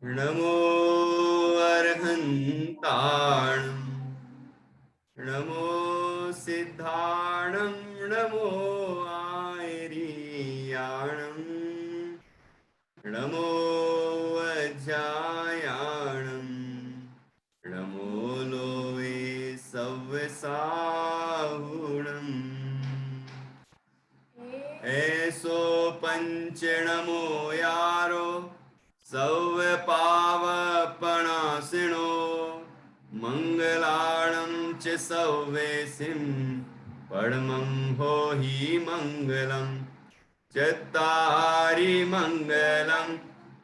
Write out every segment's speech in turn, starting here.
नमो अर्हन्ताणं नमो सिद्धाणं नमो आयर्याणं नमो वज्रायाणं नमो Lowe सव्यसाहुणम् ऐसो पंच नमो यारो सव्य पावपणासिनो मंगलाणं च सव्यसिं परमं हो हि मंगलम् चत्तारि मंगलम्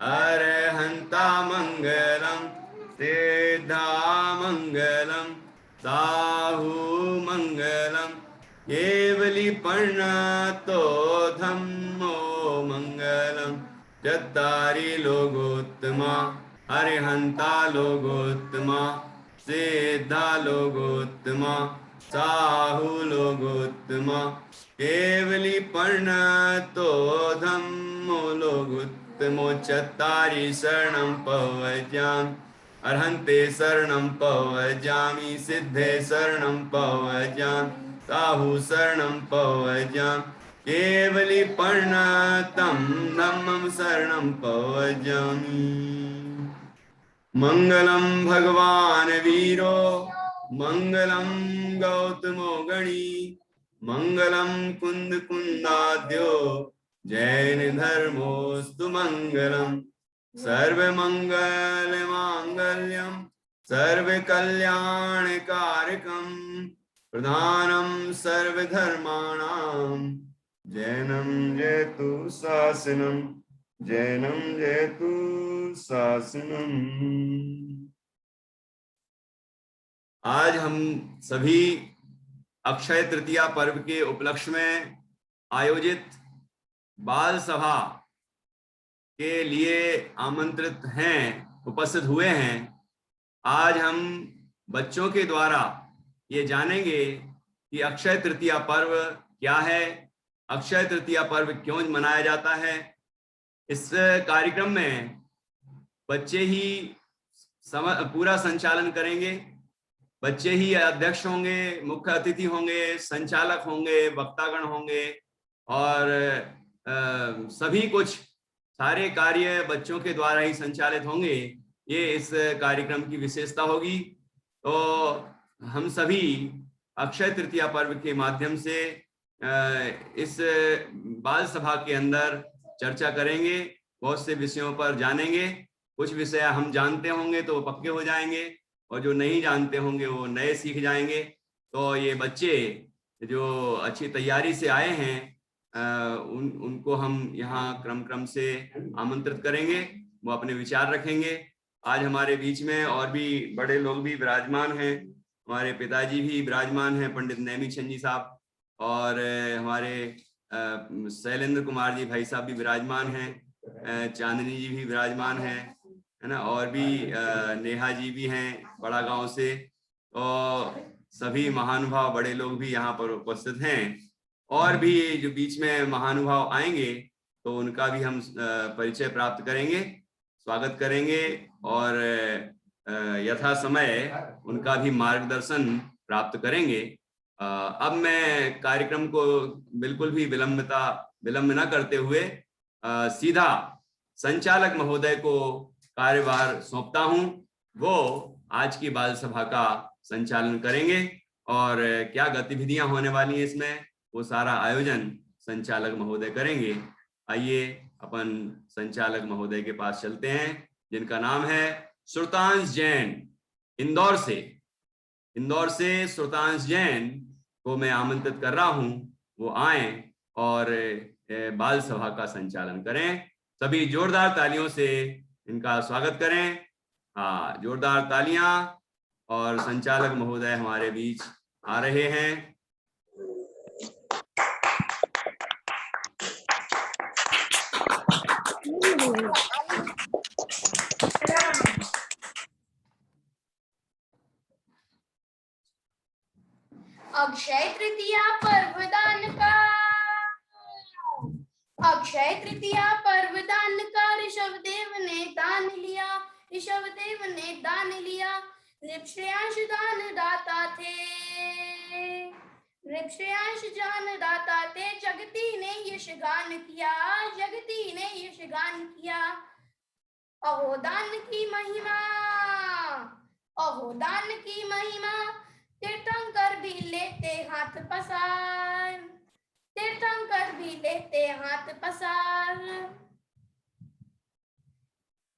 अरहन्ता मंगलम् सिद्धा मंगलम् साहु मंगलम् केवली पर्णतो धम्मो मंगलम् चत्तारि लोकोत्तमा अरिहन्ता लोकोत्तमा सिद्धा लोकोत्तमा साहु लोकोत्तमा केवली पर्णतो धम्मो लोकोत्तमो चत्तारि शरणं पवज्यामि अर्हन्ते शरणं पवज्यामि सिद्धे शरणं पवज्यामि साहु शरणं पवज्यामि केवली पर्णतं धम्मं शरणं पवज्यामि मंगलम भगवान वीरो मंगलम गौतमो गणी मंगलम कुंद कुंदाद्यो जैन धर्मोस्तु मंगलम सर्व मंगल मांगल्यम सर्व कल्याण कारकम प्रधानम सर्वधर्माणां जैनम जयतु शासनम जैनम जयतु शासनम। आज हम सभी अक्षय तृतीया पर्व के उपलक्ष्य में आयोजित बाल सभा के लिए आमंत्रित हैं, उपस्थित हुए हैं। आज हम बच्चों के द्वारा ये जानेंगे कि अक्षय तृतीया पर्व क्या है, अक्षय तृतीया पर्व क्यों मनाया जाता है। इस कार्यक्रम में बच्चे ही पूरा संचालन करेंगे, बच्चे ही अध्यक्ष होंगे, मुख्य अतिथि होंगे, संचालक होंगे, वक्तागण होंगे और सभी कुछ सारे कार्य बच्चों के द्वारा ही संचालित होंगे। ये इस कार्यक्रम की विशेषता होगी। तो हम सभी अक्षय तृतीया पर्व के माध्यम से इस बाल सभा के अंदर चर्चा करेंगे, बहुत से विषयों पर जानेंगे। कुछ विषय हम जानते होंगे तो वो पक्के हो जाएंगे और जो नहीं जानते होंगे वो नए सीख जाएंगे। तो ये बच्चे जो अच्छी तैयारी से आए हैं उनको हम यहाँ क्रम से आमंत्रित करेंगे, वो अपने विचार रखेंगे। आज हमारे बीच में और भी बड़े लोग भी विराजमान हैं। हमारे पिताजी भी विराजमान हैं, पंडित नेमीचंद जी साहब, और हमारे शैलेंद्र कुमार जी भाई साहब भी विराजमान हैं, चांदनी जी भी विराजमान हैं, है ना, और भी नेहा जी भी हैं बड़ा गांव से। और सभी महानुभाव बड़े लोग भी यहाँ पर उपस्थित हैं। और भी जो बीच में महानुभाव आएंगे तो उनका भी हम परिचय प्राप्त करेंगे, स्वागत करेंगे और यथा समय उनका भी मार्गदर्शन प्राप्त करेंगे। अब मैं कार्यक्रम को बिल्कुल भी विलंब न करते हुए सीधा संचालक महोदय को कार्यभार सौंपता हूं। वो आज की बाल सभा का संचालन करेंगे और क्या गतिविधियां होने वाली हैं इसमें वो सारा आयोजन संचालक महोदय करेंगे। आइए अपन संचालक महोदय के पास चलते हैं, जिनका नाम है श्रुतांश जैन। इंदौर से श्रुतांश जैन को मैं आमंत्रित कर रहा हूं, वो आए और बाल सभा का संचालन करें। सभी जोरदार तालियों से इनका स्वागत करें। हाँ, जोरदार तालियां। और संचालक महोदय हमारे बीच आ रहे हैं। अक्षय तृतीया पर्वदान का, अक्षय तृतीया पर्वदान का ऋषभ देव ने दान लिया। नृपश्रेयांश दानदाता थे, नृपश्रेयांश दानदाता थे, जगती ने यश गान किया, जगती ने यश गान किया। अहो दान की महिमा, अहो दान की महिमा, तीर्थंकर भी लेते हाथ पसार, तीर्थंकर भी लेते हाथ पसार।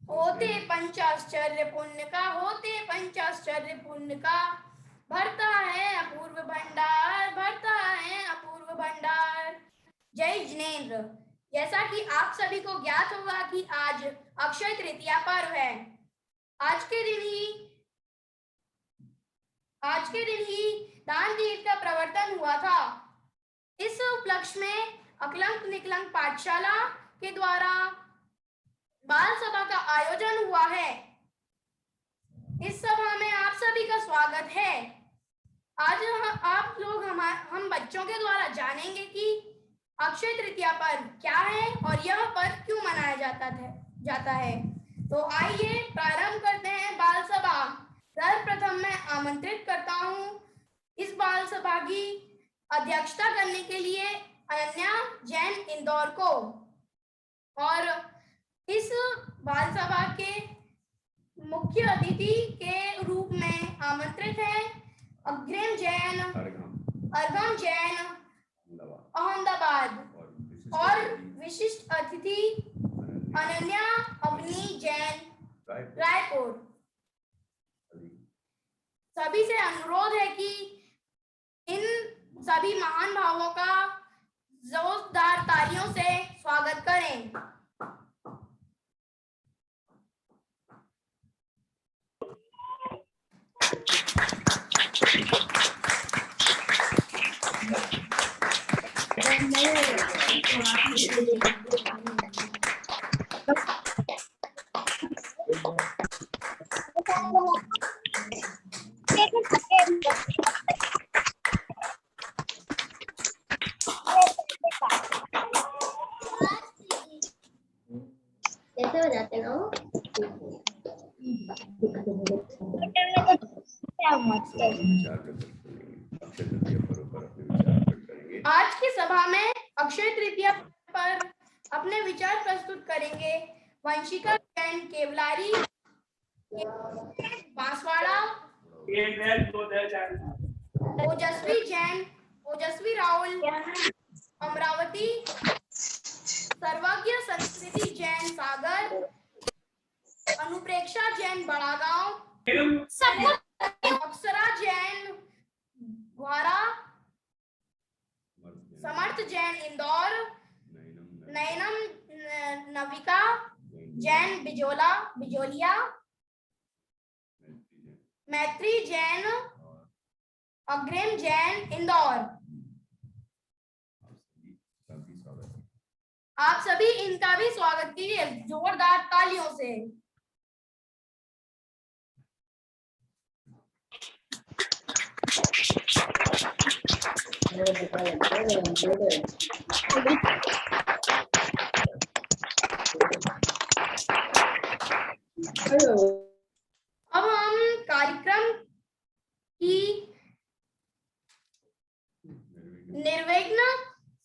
होते पंचाश्चर्य पुण्य का, होते पंचाश्चर्य पुण्य का, भरता है अपूर्व भंडार, भरता है अपूर्व भंडार। जय जिनेंद्र। जैसा कि आप सभी को ज्ञात होगा कि आज अक्षय तृतीया पर्व है। आज के दिन ही दान तीर्थ का प्रवर्तन हुआ था। इस उपलक्ष्य में अकलंक निकलंक पाठशाला के द्वारा बाल सभा का आयोजन हुआ है। इस सभा में आप सभी का स्वागत है। आज आप लोग हम बच्चों के द्वारा जानेंगे कि अक्षय तृतीया पर्व क्या है और यह पर्व क्यों मनाया जाता है। तो आइए प्रारंभ करते हैं बाल सभा। सर्वप्रथम मैं आमंत्रित करता हूं इस बाल सभा की अध्यक्षता करने के लिए अनन्या जैन इंदौर को, और इस बाल सभा के मुख्य अतिथि के रूप में आमंत्रित है अग्रिम जैन, अर्गम जैन अहमदाबाद, और विशिष्ट अतिथि अनन्या अवनी जैन रायपुर। सभी से अनुरोध है कि इन सभी महान भावों का जोरदार तालियों से स्वागत करें। कैसे हो जाते हैं वो? आज की सभा में अक्षय तृतीया पर अपने विचार प्रस्तुत करेंगे वंशिका जैन केवलारी बांसवाड़ा, ओजस्वी राहुल अमरावती, सर्वज्ञ संस्कृति जैन सागर, अनुप्रेक्षा जैन बड़ागांव, अक्षरा जैन ग्वारा, समर्थ जैन इंदौर, नयनम नविका जैन बिजोलिया, मैत्री जैन अग्रिम जैन इंदौर। आप सभी इनका भी स्वागत कीजिए जोरदार तालियों से। अब हम कार्यक्रम की निर्विघ्न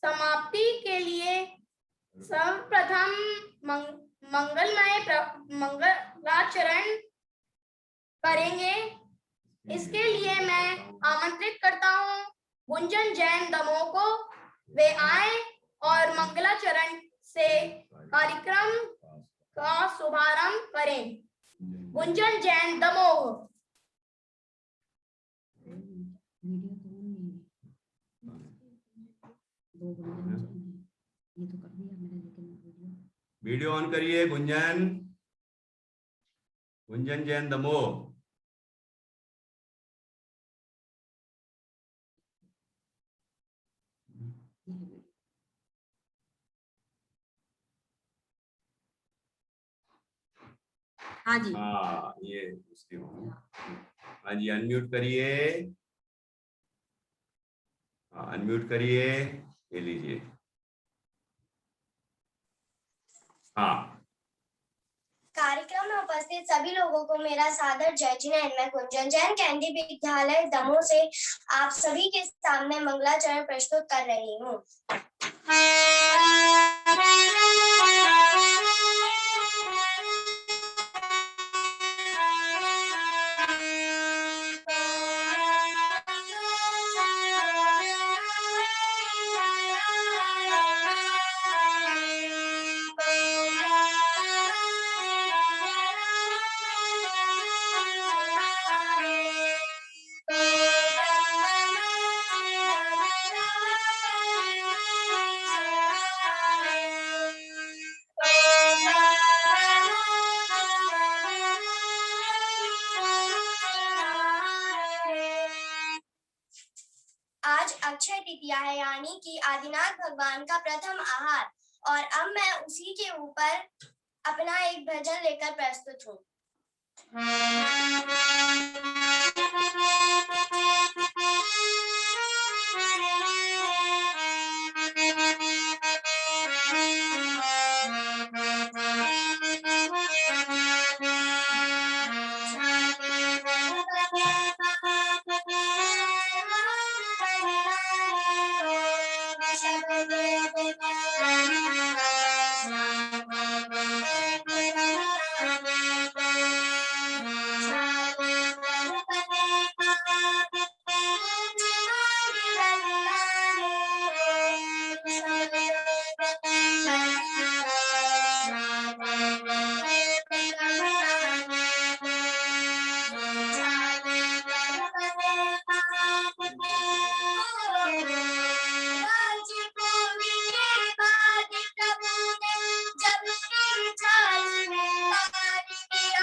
समाप्ति के लिए सर्वप्रथम मंगलमय मंगलाचरण करेंगे। इसके लिए मैं आमंत्रित करता हूं गुंजन जैन दमोह को, वे आए और मंगलाचरण से कार्यक्रम का शुभारंभ करें। गुंजन जैन दमोह। वीडियो ऑन करिए गुंजन जैन दमोह। हाँ जी, हाँ ये उसकी हो। हाँ जी अनम्यूट करिए, अनम्यूट करिए, ये लीजिए। हाँ कार्यक्रम में उपस्थित सभी लोगों को मेरा सादर जय जिनेंद्र। मैं कुंजन जैन केंद्रीय विद्यालय दमोह से आप सभी के सामने मंगलाचरण प्रस्तुत कर रही हूँ। आज अक्षय तृतीया है, यानी कि आदिनाथ भगवान का प्रथम आहार, और अब मैं उसी के ऊपर अपना एक भजन लेकर प्रस्तुत हूँ।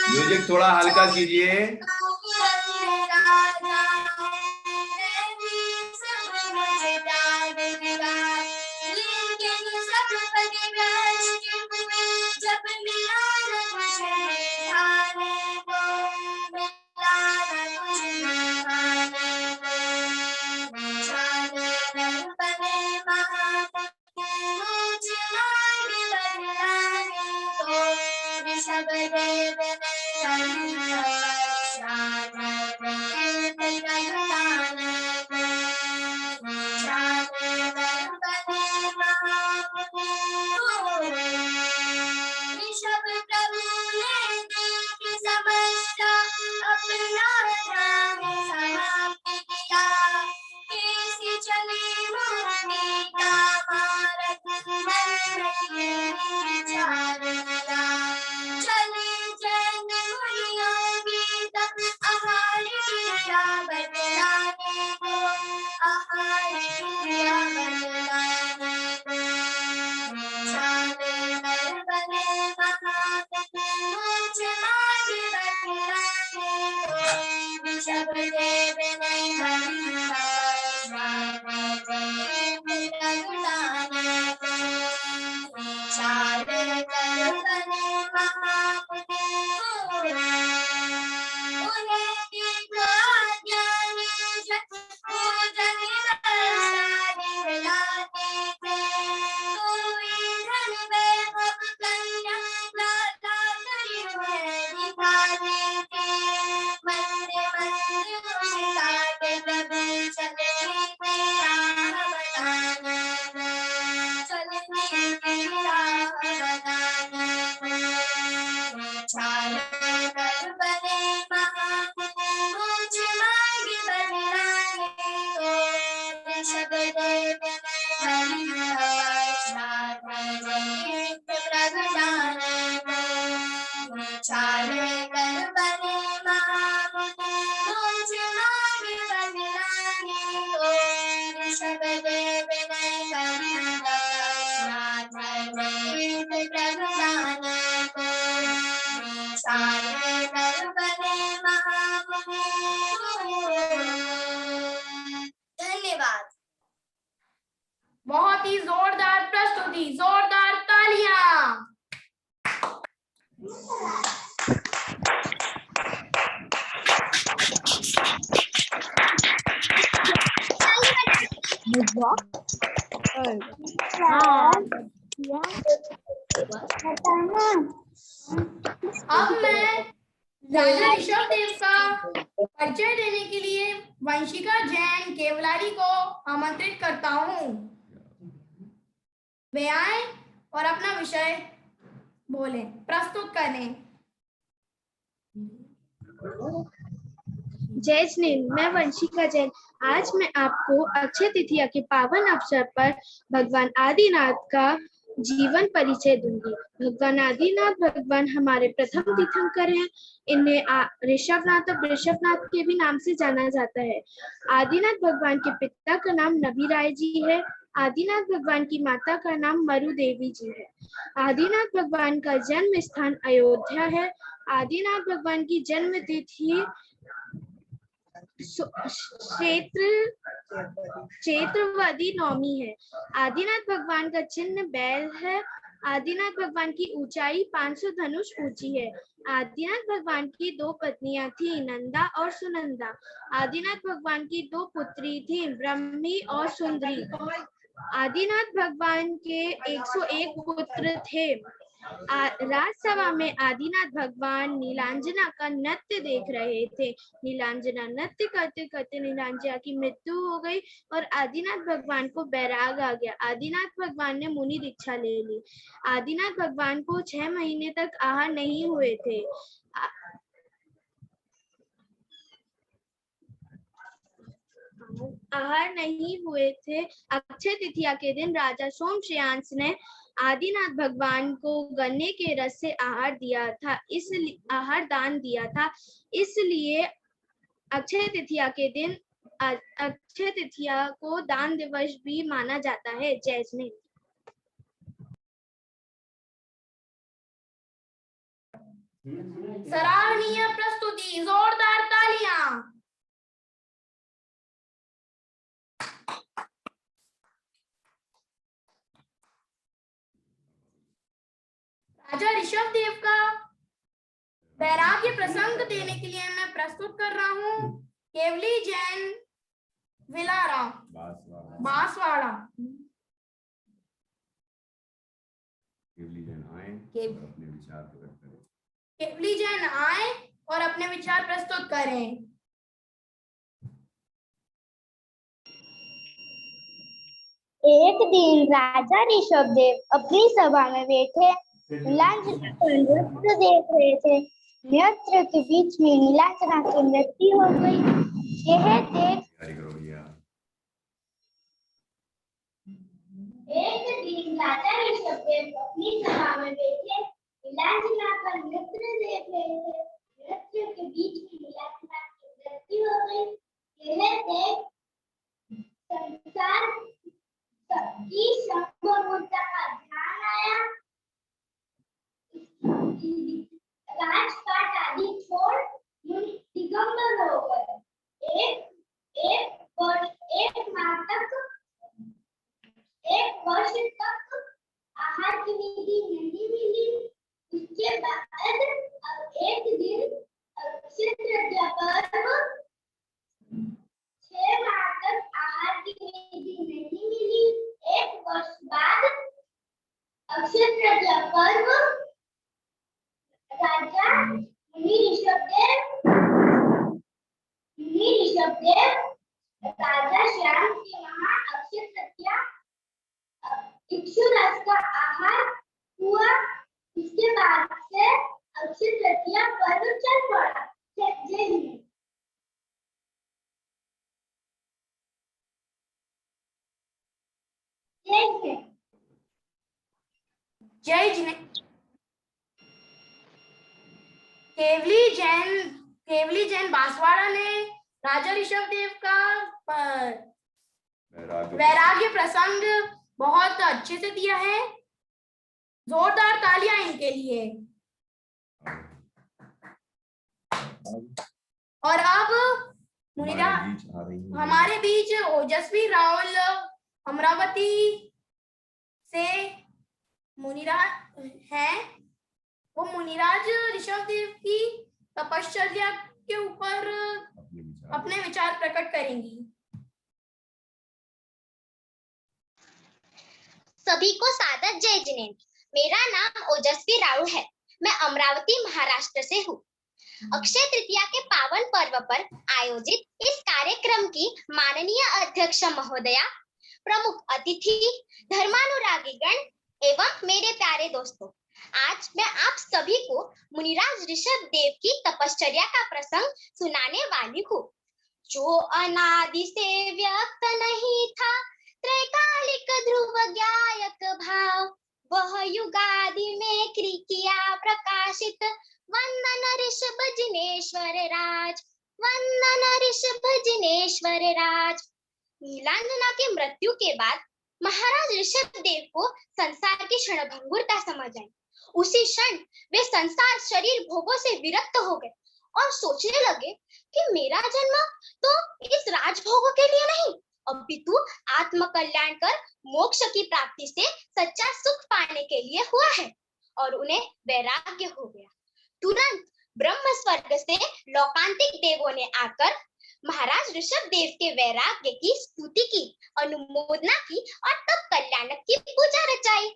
म्यूजिक थोड़ा हल्का कीजिए। धन्यवाद। बहुत ही जोरदार प्रस्तुति, जोरदार तालियां। अब मैं राजा ऋषभ देव का परिचय देने के लिए वंशिका जैन केवलारी को आमंत्रित करता हूँ। वे आए और अपना विषय बोलें, प्रस्तुत करें। जय जिनेंद्र, मैं वंशिका जैन। आज मैं आपको अक्षय तृतीया के पावन अवसर पर भगवान आदिनाथ का जीवन परिचय दूंगी। भगवान आदिनाथ भगवान हमारे प्रथम तीर्थंकर हैं। इन्हें ऋषभनाथ और वृषभनाथ के भी नाम से जाना जाता है। आदिनाथ भगवान के पिता का नाम नबी राय जी है। आदिनाथ भगवान की माता का नाम मरु देवी जी है। आदिनाथ भगवान का जन्म स्थान अयोध्या है। आदिनाथ भगवान की जन्म तिथि चैत्रवदी नवमी है। आदिनाथ भगवान का चिन्ह बैल है। आदिनाथ भगवान की ऊंचाई 500 धनुष ऊंची है। आदिनाथ भगवान की 2 पत्नियां थी, नंदा और सुनंदा। आदिनाथ भगवान की 2 पुत्री थी, ब्रह्मी और सुंदरी। आदिनाथ भगवान के 101 पुत्र थे। राजसभा में आदिनाथ भगवान नीलांजना का नृत्य देख रहे थे। नीलांजना नृत्य करते करते नीलांजना की मृत्यु हो गई और आदिनाथ भगवान को बैराग आ गया। आदिनाथ भगवान ने मुनि दीक्षा ले ली। आदिनाथ भगवान को 6 महीने तक आहार नहीं हुए थे। अक्षय तृतीया के दिन राजा सोमश्रेयांश ने आदिनाथ भगवान को गन्ने के रस से आहार दान दिया था। इसलिए अक्षय तृतीया के दिन अक्षय तृतीया को दान दिवस भी माना जाता है। जय जिनेंद्र। सराहनीय प्रस्तुति, जोरदार तालियां। राजा ऋषभ देव का वैराग्य प्रसंग देने के लिए मैं प्रस्तुत कर रहा हूँ केवली जैन विलारा बांसवाड़ा। केवली जैन आए अपने विचार प्रकट करें। केवली जैन आए और अपने विचार प्रस्तुत करें। एक दिन राजा ऋषभ देव अपनी सभा में बैठे नीलांजना का नृत्य देख रहे थे। नृत्य के बीच में नीलांजना की मृत्यु हो गई। यह देख एक दिन राजा ऋषभ देव अपनी सभा में बैठे नीलांजना का नृत्य देख रहे थे। नृत्य के बीच में नीलांजना की मृत्यु हो गई। यह देख संसार की संपूर्णता का ध्यान आया। राजपाट आदि छोड़ दिगंबर हो गए। एक वर्ष तक आहार की विधि नहीं मिली। उसके बाद एक दिन अक्षय तृतीया पर्व 6 माह तक आहार की विधि नहीं मिली। एक वर्ष बाद अक्षय तृतीया पर्व राजा मुनि ऋषभदेव राजा श्याम के वहां अक्षय तृतीया इक्षुरस का आहार हुआ। इसके बाद से अक्षय तृतीया पर्व चल पड़ा। जय हिंद। जय जिनेंद्र। केवली जैन बांसवाड़ा ने राजा ऋषभ देव का वैराग्य प्रसंग बहुत अच्छे से दिया है। जोरदार तालियां इनके लिए। और अब हमारे बीच ओजस्वी राहुल अमरावती से मुनिराज हैं। वो मुनिराज ऋषभ देव की तपश्चर्या के ऊपर अपने विचार प्रकट करेंगी। सभी को सादर जय जिनेंद्र। मेरा नाम ओजस्वी राहुल है। मैं अमरावती महाराष्ट्र से हूँ। अक्षय तृतीया के पावन पर्व पर आयोजित इस कार्यक्रम की माननीय अध्यक्ष महोदया, प्रमुख अतिथि, धर्मानुरागीगण एवं मेरे प्यारे दोस्तों, आज मैं आप सभी को मुनिराज ऋषभ देव की तपश्चर्या का प्रसंग सुनाने वाली हूँ, जो अनादि से व्यक्त नहीं था, त्रैकालिक ध्रुव ज्ञायक भाव, वह युगादि में किया प्रकाशित। वंदन ऋषभ जिनेश्वर राज, वंदन ऋषभ जिनेश्वर राज। नीलांजना की मृत्यु के बाद महाराज ऋषभ देव को संसार की क्षणभंगुरता समझ आई। उसी क्षण वे संसार शरीर भोगों से विरक्त हो गए और सोचने लगे कि मेरा जन्म तो इस राजभोगों के लिए नहीं, अपितु आत्म कल्याण कर मोक्ष की प्राप्ति से सच्चा सुख पाने के लिए हुआ है। और उन्हें वैराग्य हो गया। तुरंत ब्रह्म स्वर्ग से लोकांतिक देवों ने आकर महाराज ऋषभ देव के वैराग्य की स्तुति की, अनुमोदना की और तब कल्याणक की पूजा रचाई।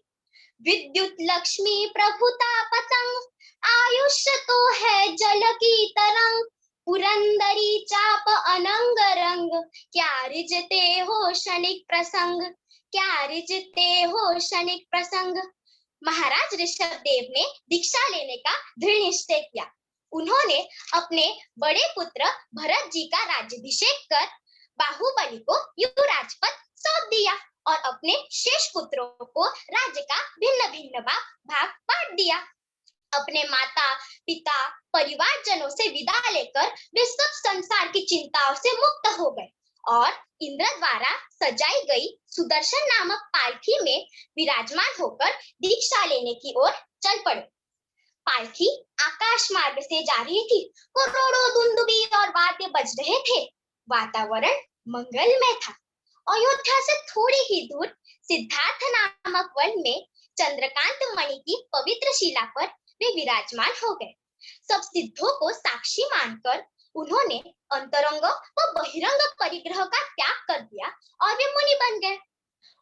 विद्युत लक्ष्मी प्रभुता पतंग, आयुष्य तो है जल की तरंग, पुरंदरी चाप अनंग रंग, क्या रिझते हो क्षणिक प्रसंग, क्या रिझते हो क्षणिक प्रसंग। महाराज ऋषभ देव ने दीक्षा लेने का दृढ़ निश्चय किया। उन्होंने अपने बड़े पुत्र भरत जी का राज्याभिषेक कर बाहुबली को युवराज पद सौंप दिया और अपने शेष पुत्रों को राज्य का भिन्न भिन्न भाग बांट दिया। अपने माता पिता परिवारजनों से विदा लेकर वे सब संसार की चिंताओं से मुक्त हो गए और इंद्र द्वारा सजाई गई सुदर्शन नामक पालकी में विराजमान होकर दीक्षा लेने की ओर चल पड़े। पालकी आकाश मार्ग से जा रही थी। करोड़ों दुंदुभी और वाद्य बज रहे थे। वातावरण मंगलमय था। अयोध्या से थोड़ी ही दूर सिद्धार्थ नामक वन में चंद्रकांत मणि की पवित्र शिला पर वे विराजमान हो गए। सब सिद्धों को साक्षी मानकर उन्होंने अंतरंग व बहिरंग परिग्रह का त्याग कर दिया और वे मुनि बन गए।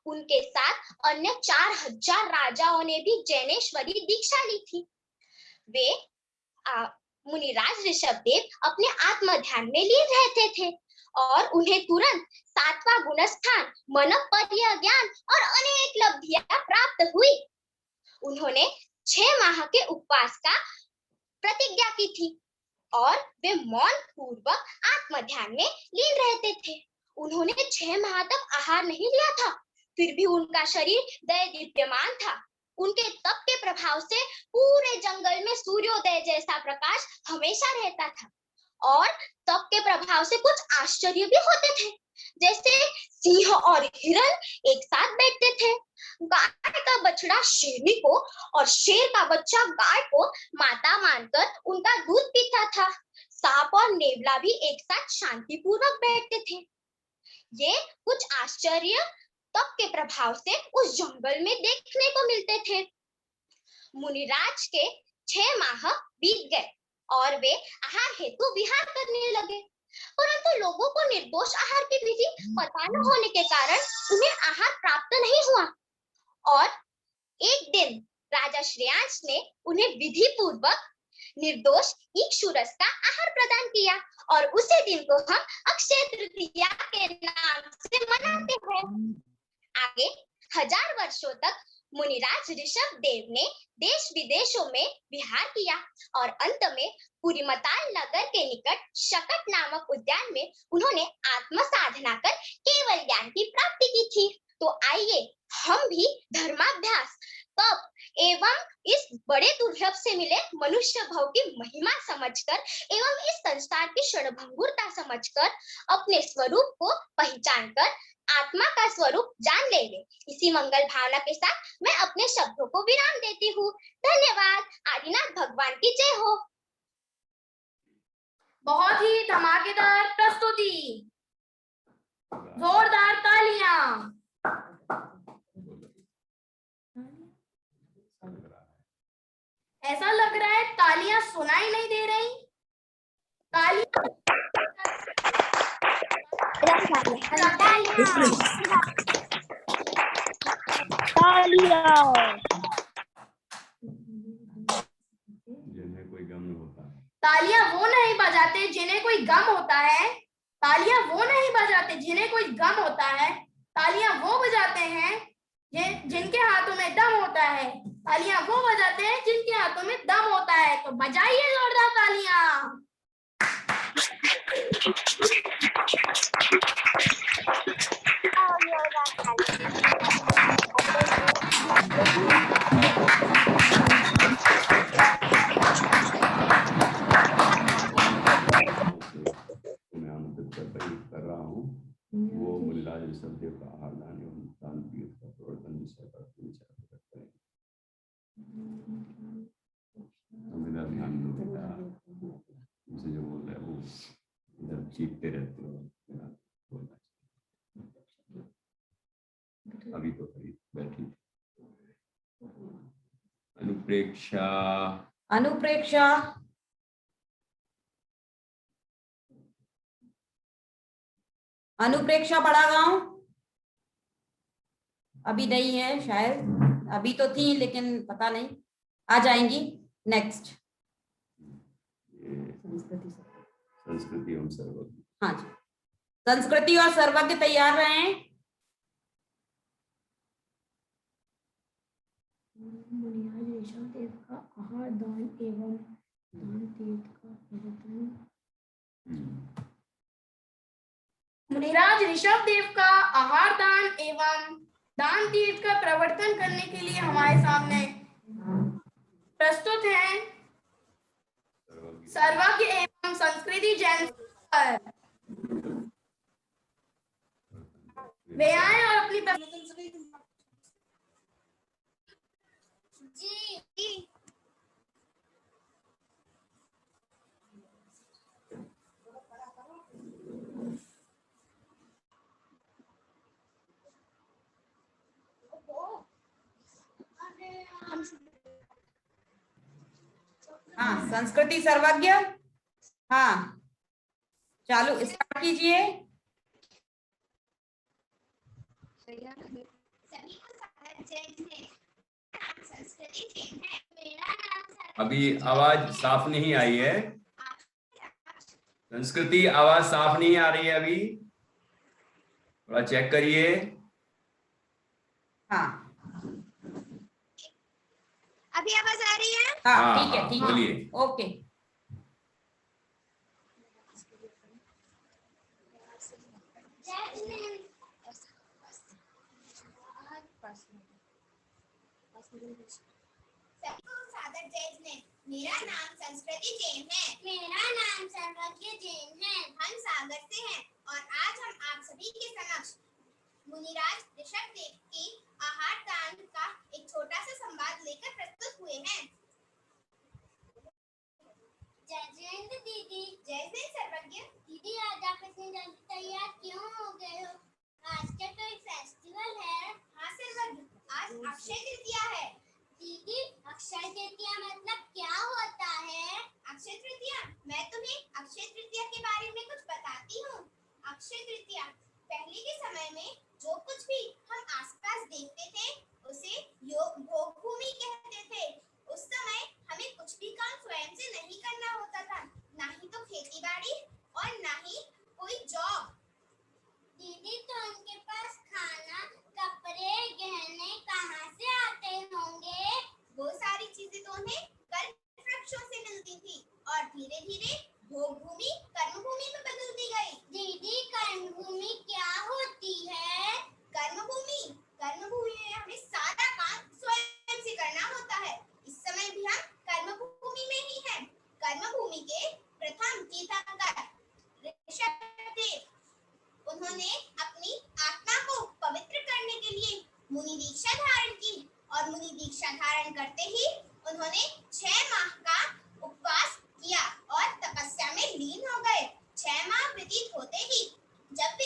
उनके साथ अन्य 4000 राजाओं ने भी जैनेश्वरी दीक्षा ली थी। वे मुनिराज ऋषभ देव अपने आत्म ध्यान में लीन रहते थे और उन्हें तुरंत 7वां गुणस्थान, मनोपर्य ज्ञान और अनेक लब्धियां प्राप्त हुई। उन्होंने 6 माह के उपवास का प्रतिज्ञा की थी और वे मौन पूर्वक आत्म ध्यान में लीन रहते थे। उन्होंने 6 माह तक आहार नहीं लिया था, फिर भी उनका शरीर दैदीप्यमान था। उनके तप के प्रभाव से पूरे जंगल में सूर्योदय जैसा प्रकाश हमेशा रहता था और तप के प्रभाव से कुछ आश्चर्य भी होते थे, जैसे सिंह और हिरण एक साथ बैठते थे। गाय का बछड़ा शेरनी को और शेर का बच्चा गाय को माता मानकर उनका दूध पीता था। सांप और नेवला भी एक साथ शांतिपूर्वक बैठते थे। ये कुछ आश्चर्य तप के प्रभाव से उस जंगल में देखने को मिलते थे। मुनिराज के 6 माह बीत गए और वे आहार हेतु विहार करने लगे, परंतु लोगों को निर्दोष आहार की विधि पता न होने के कारण उन्हें आहार प्राप्त नहीं हुआ। और एक दिन राजा श्रेयांश ने उन्हें विधि पूर्वक निर्दोष इक्षुरस का आहार प्रदान किया और उसी दिन को हम अक्षय तृतीया के नाम से मनाते हैं। आगे 1000 वर्षों तक मुनिराज ऋषभ देव ने देश विदेशों में विहार किया और अंत में पुरीमताल नगर के निकट शकट नामक उद्यान में उन्होंने आत्म साधना कर केवल ज्ञान की प्राप्ति की थी। तो आइए हम भी धर्माभ्यास, तप एवं इस बड़े दुर्लभ से मिले मनुष्य भाव की महिमा समझकर एवं इस संसार की क्षणभंगुरता समझकर अपने स्वरूप को पहचान कर आत्मा का स्वरूप जान लेंगे। इसी मंगल भावना के साथ मैं अपने शब्दों को विराम देती हूँ। धन्यवाद। आदिनाथ भगवान की जय हो। बहुत ही धमाकेदार प्रस्तुति, जोरदार तालियां। ऐसा लग रहा है तालियां सुनाई नहीं दे रही। तालियां तालियां वो नहीं बजाते जिन्हें कोई गम होता है। तालियां वो नहीं बजाते जिन्हें कोई गम होता है। तालियां वो बजाते हैं जिनके हाथों में दम होता है। तालियां वो बजाते हैं जिनके हाथों में दम होता है। तो बजाइए जोरदार तालियां। मैं आमंत्रित कर रहा हूँ वो मुनिराज ऋषभ देव का आहार दान एवं दान तीर्थ का प्रवर्तन विषय पर अपने विचार प्रकट करें। मेरा ध्यान बेटा मुझे जो बोल रहा है वो इधर चीखते रहते हो, मेरा बोलना चाहिए। अभी तो करीब बैठी अनुप्रेक्षा अनुप्रेक्षा अनुप्रेक्षा बड़ा गांव अभी नहीं है, शायद अभी तो थी लेकिन पता नहीं, आ जाएंगी। नेक्स्ट संस्कृति एवं सर्वज्ञ। हाँ जी, संस्कृति और सर्वज्ञ तैयार रहें। मुनिराज ऋषभ देव का आहार दान एवं दान तीर्थ का प्रवर्तन। मुनिराज ऋषभ देव का आहार दान एवं दान तीर्थ का प्रवर्तन करने के लिए हमारे सामने प्रस्तुत हैं सर्वज्ञ एवं संस्कृति जैन सर। वे आए और अपनी जी हाँ, संस्कृति सर्वज्ञ, हाँ चालू स्टार्ट कीजिए। अभी आवाज साफ नहीं आई है, संस्कृति आवाज साफ नहीं आ रही है, अभी थोड़ा चेक करिए। हाँ अभी आवाज आ रही है? हाँ ठीक है, ठीक है, बोलिए। ओके। मेरा नाम संस्कृति जैन है। मेरा नाम सर्वज्ञ जैन है। हम सागर से हैं और आज हम आप सभी के समक्ष मुनिराज ऋषभ देव की आहार दान का एक छोटा सा संवाद लेकर प्रस्तुत हुए हैं। जय जयंत दीदी। जय जय सर्वज्ञ। दीदी आज आप इतनी जल्दी तैयार क्यों हो गए हो? आज का तो एक फेस्टिवल है। हाँ सर्वज्ञ, आज अक्षय तृतीया है। दीदी अक्षय तृतीया मतलब क्या होता है? अक्षय तृतीया, मैं तुम्हें अक्षय तृतीया के बारे में कुछ बताती हूँ। अक्षय तृतीया पहले के समय में जो कुछ भी हम आसपास देखते थे उसे भोग भूमि कहते थे। उस समय हमें कुछ भी काम स्वयं से नहीं करना होता था, ना ही तो खेती बाड़ी और ना ही कोई जॉब। दीदी तो उनके पास खाना, कपड़े, गहने कहाँ से आते होंगे? वो सारी चीजें तो उन्हें कल्प वृक्षों से मिलती थी और धीरे धीरे भोग भूमि कर्म भूमि में बदलती गई। दीदी कर्म भूमि क्या होती है? कर्म भूमि में हमें सारा काम स्वयं से करना होता है। इस समय भी हम कर्म भूमि में ही हैं। कर्म भूमि के प्रथम तीर्थंकर ऋषभ देव, उन्होंने अपनी आत्मा को पवित्र करने के लिए मुनि दीक्षा धारण की और मुनि दीक्षा धारण करते ही उन्होंने 6 माह का उपवास किया और तपस्या में लीन हो गए। 6 माह व्यतीत होते ही जब भी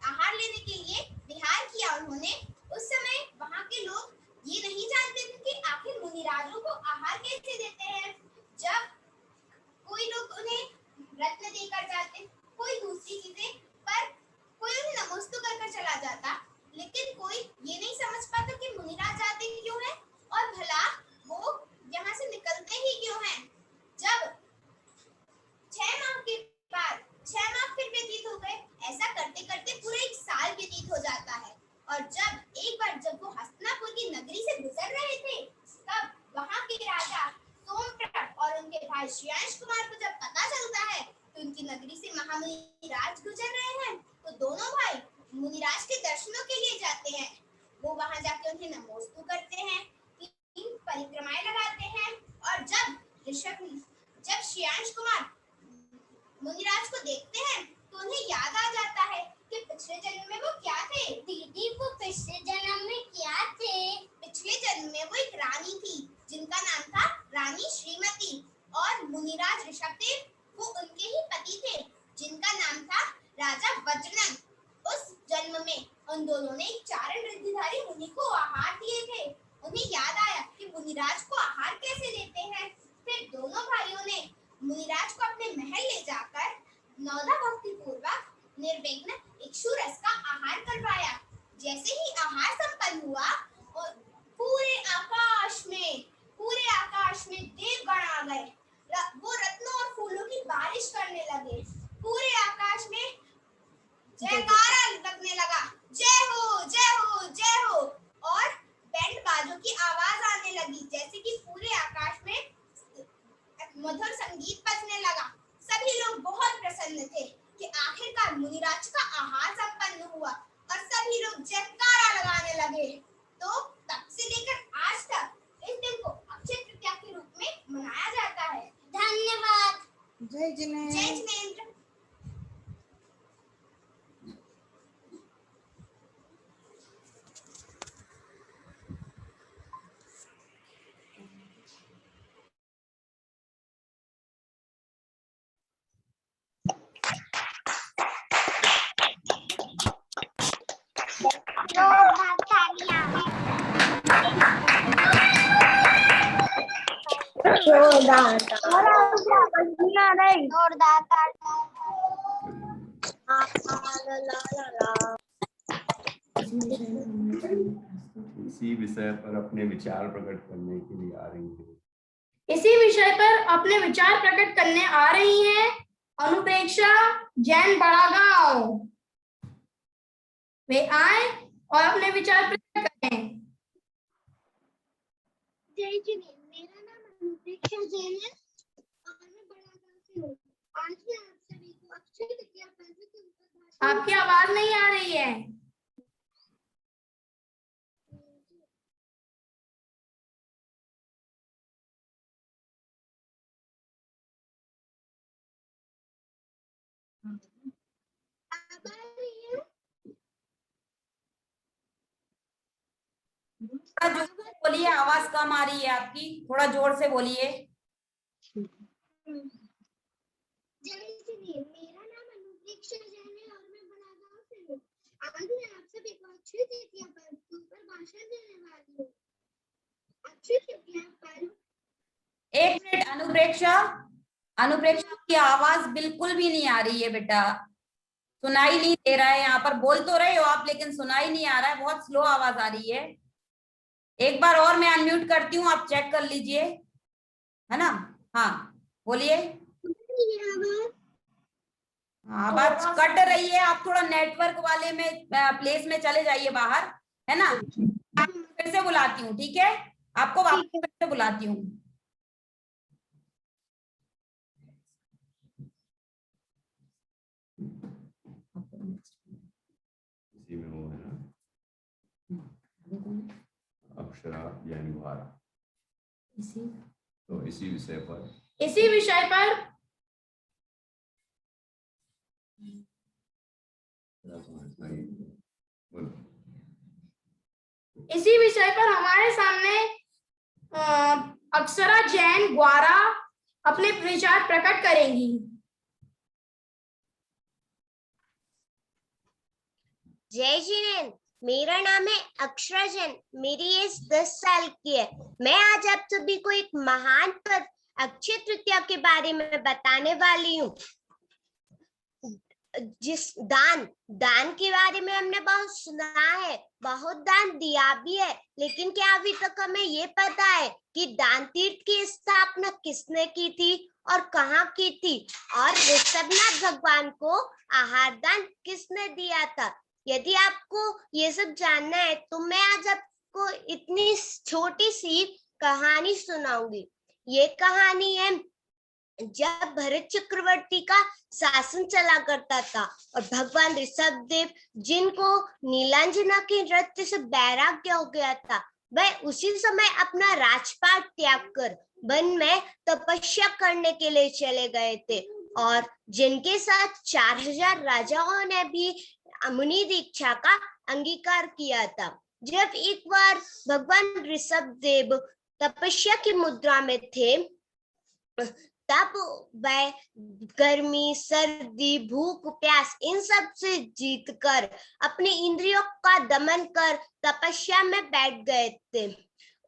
आहार लेने के लिए विहार किया उन्होंने, उस समय वहां के लोग ये नहीं जानते थे कि आखिर मुनिराजों को आहार कैसे देते हैं। जब कोई लोग उन्हें रत्न देकर जाते, कोई दूसरी चीजें, पर कोई उन्हें नमस्ते कर चला जाता, लेकिन कोई ये नहीं समझ पाता कि मुनिराज जाते क्यों है और भला वो यहाँ से निकलते ही क्यों हैं। जब श्रेयांश कुमार को जब पता चलता है कि उनकी नगरी से महामुनि राज गुजर रहे हैं, तो दोनों भाई मुनिराज के दर्शनों के लिए जाते हैं। वो वहां जाके उन्हें नमोस्तु करते हैं, 3 परिक्रमाएं लगाते हैं, और जब श्रेयांश कुमार मुनिराज को देखते हैं तो उन्हें याद आ जाता है कि पिछले जन्म में वो क्या थे। दीदी वो पिछले जन्म में क्या थे? पिछले जन्म में वो एक रानी थी जिनका नाम था रानी श्रीमती, और मुनिराज ऋषभदेव वो उनके ही पति थे जिनका नाम था राजा वज्रनंद। उस जन्म में उन दोनों ने एक चारण रिद्धिधारी मुनि को आहार दिए थे। उन्हें याद आया कि मुनिराज को आहार कैसे देते हैं। फिर दोनों भाइयों ने मुनिराज को अपने महल ले जाकर नौदा भक्ति पूर्वक निर्विघ्न इक्षुरस का आहार करवाया। जैसे ही आहार संपन्न हुआ, पूरे आकाश में देवगण आ गए। वो रत्नों और फूलों की बारिश करने लगे। पूरे आकाश में जयकारा लगने लगा, जय हो जय हो जय हो, और बैंड बाजों की आवाज आने लगी। जैसे कि पूरे आकाश में मधुर संगीत बजने लगा। सभी लोग बहुत प्रसन्न थे कि आखिरकार मुनिराज का आहार संपन्न हुआ, और सभी लोग जयकारा लगाने लगे। तो तब से लेकर आज तक इस दिन को अक्षय तृतीया के रूप में मनाया जाता है। धन्यवाद। जय जिनेंद्र। जय जिनेंद्र। इसी विषय पर अपने विचार प्रकट करने के लिए आ रही है। इसी विषय पर अपने विचार प्रकट करने आ रही हैं अनुप्रेक्षा जैन बड़ागांव। वे आए और अपने विचार प्रकट करें। जय जिनेंद्र, मेरा नाम अनुप्रेक्षा जैन है और मैं बड़ागांव से हूँ। आज मैं आप सभी को अक्षय तृतीया पर्व के ऊपर आपकी आवाज नहीं आ रही है। थोड़ा जोर से बोलिए, आवाज कम आ रही है आपकी, थोड़ा जोर से बोलिए। जय जिनेंद्र, मेरा नाम अनुप्रेक्षा जैन है और मैं बड़ागांव से हूँ। आज मैं आप सभी को अक्षय तृतीया पर्व के ऊपर भाषण देने वाली हूँ। अक्षय तृतीया पर्व। एक मिनट अनुप्रेक्षा, अनुप्रेक्षा की आवाज बिल्कुल भी नहीं आ रही है बेटा, सुनाई नहीं दे रहा है। यहाँ पर बोल तो रहे हो आप लेकिन सुनाई नहीं आ रहा है, बहुत स्लो आवाज आ रही है। एक बार और मैं अनम्यूट करती हूँ, आप चेक कर लीजिए, है ना। हाँ बोलिए। आवाज कट रही है, आप थोड़ा नेटवर्क वाले में प्लेस में चले जाइए बाहर, है ना। फिर से बुलाती हूँ, ठीक है, आपको वापस फिर से बुलाती हूँ। इसी में वो है ना, अक्षरा जैन गुहारा। तो इसी विषय पर हमारे सामने अक्षरा जैन ग्वारा अपने विचार प्रकट करेंगी। जय जिनेंद्र, मेरा नाम है अक्षरा जैन, मेरी एज 10 साल की है। मैं आज आप सभी को एक महान पर्व अक्षय तृतीया के बारे में बताने वाली हूँ। जिस दान के बारे में हमने बहुत सुना है, बहुत दान दिया भी है, लेकिन क्या अभी तक हमें ये पता है कि दान तीर्थ की स्थापना किसने की थी और कहाँ की थी, और ऋषभनाथ भगवान को आहार दान किसने दिया था। यदि आपको ये सब जानना है तो मैं आज आपको इतनी छोटी सी कहानी सुनाऊंगी। ये कहानी है जब भरत चक्रवर्ती का शासन चला करता था और भगवान ऋषभदेव जिनको नीलांजना के नृत्य से वैराग्य हो गया था, वह उसी समय अपना राजपाट त्याग कर वन में तपस्या करने के लिए चले गए थे और जिनके साथ 4000 राजाओं ने भी मुनि दीक्षा का अंगीकार किया था। जब एक बार भगवान ऋषभदेव तपस्या की मुद्रा में थे, तब वह गर्मी, सर्दी, भूख, प्यास इन सब से जीतकर अपनी इंद्रियों का दमन कर तपस्या में बैठ गए थे।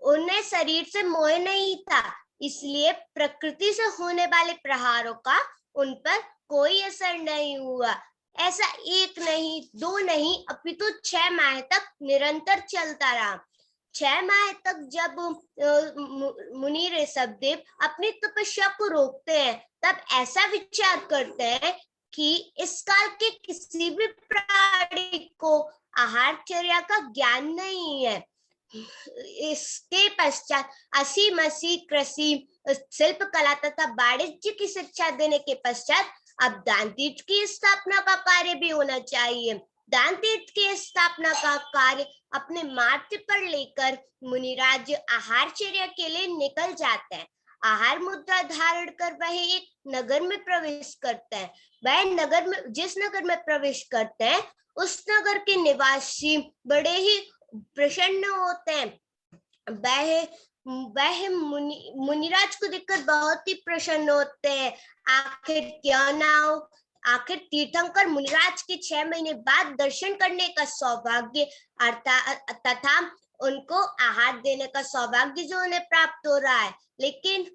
उन्हें शरीर से मोह नहीं था, इसलिए प्रकृति से होने वाले प्रहारों का उन पर कोई असर नहीं हुआ। ऐसा 1 नहीं, 2 नहीं, अपितु 6 माह तक निरंतर चलता रहा। 6 माह तक जब मुनि ऋषभदेव अपनी तपस्या को रोकते हैं, तब ऐसा विचार करते हैं कि इस काल के किसी भी प्राणी को आहारचर्या का ज्ञान नहीं है। इसके पश्चात असी मसी कृषि, शिल्प कला तथा वाणिज्य की शिक्षा देने के पश्चात अब दान तीर्थ की स्थापना का कार्य भी होना चाहिए। दान तीर्थ की स्थापना का कार्य अपने माथे पर लेकर मुनिराज आहारचर्या के लिए निकल जाते हैं। आहार मुद्रा धारण कर वह एक नगर में प्रवेश करते हैं। वह नगर में, जिस नगर में प्रवेश करते हैं, उस नगर के निवासी बड़े ही प्रसन्न होते हैं। वह मुनिराज को देखकर बहुत ही प्रसन्न होते हैं। आखिर क्यों ना हो, आखिर तीर्थंकर मुनिराज के 6 महीने बाद दर्शन करने का सौभाग्य तथा उनको आहार देने का सौभाग्य जो उन्हें प्राप्त हो रहा है। लेकिन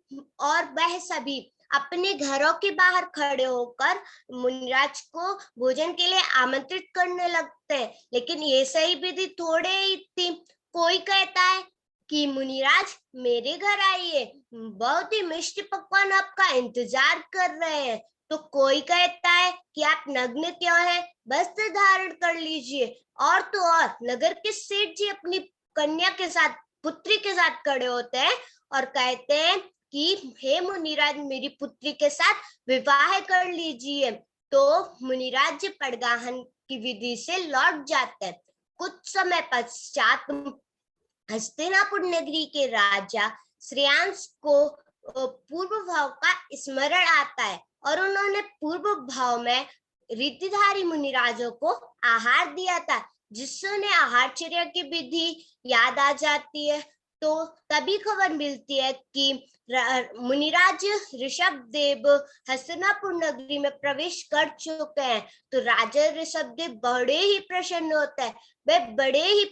और वह सभी अपने घरों के बाहर खड़े होकर मुनिराज को भोजन के लिए आमंत्रित करने लगते हैं। लेकिन ये सही विधि थोड़े ही थी। कोई कहता है कि मुनिराज मेरे घर आइए, बहुत ही मिष्ट पकवान आपका इंतजार कर रहे हैं। तो कोई कहता है कि आप नग्न क्यों हैं, वस्त्र धारण कर लीजिए। और तो और नगर के सेठ जी अपनी कन्या के साथ, पुत्री के साथ खड़े होते हैं और कहते हैं कि हे मुनिराज, मेरी पुत्री के साथ विवाह कर लीजिए। तो मुनिराज पड़गाहन की विधि से लौट जाते हैं। कुछ समय पश्चात हस्तिनापुर नगरी के राजा श्रेयांश को पूर्व भाव का स्मरण आता है और उन्होंने पूर्व भाव में रीतिधारी मुनिराजों को आहार दिया था, जिससे उन्हें आहारचर्या की विधि याद आ जाती है। तो तभी खबर मिलती है कि मुनिराज ऋषभदेव हस्तिनापुर नगरी में प्रवेश कर चुके हैं। तो राजा ऋषभदेव बड़े ही प्रसन्न होते हैं। वे बड़े ही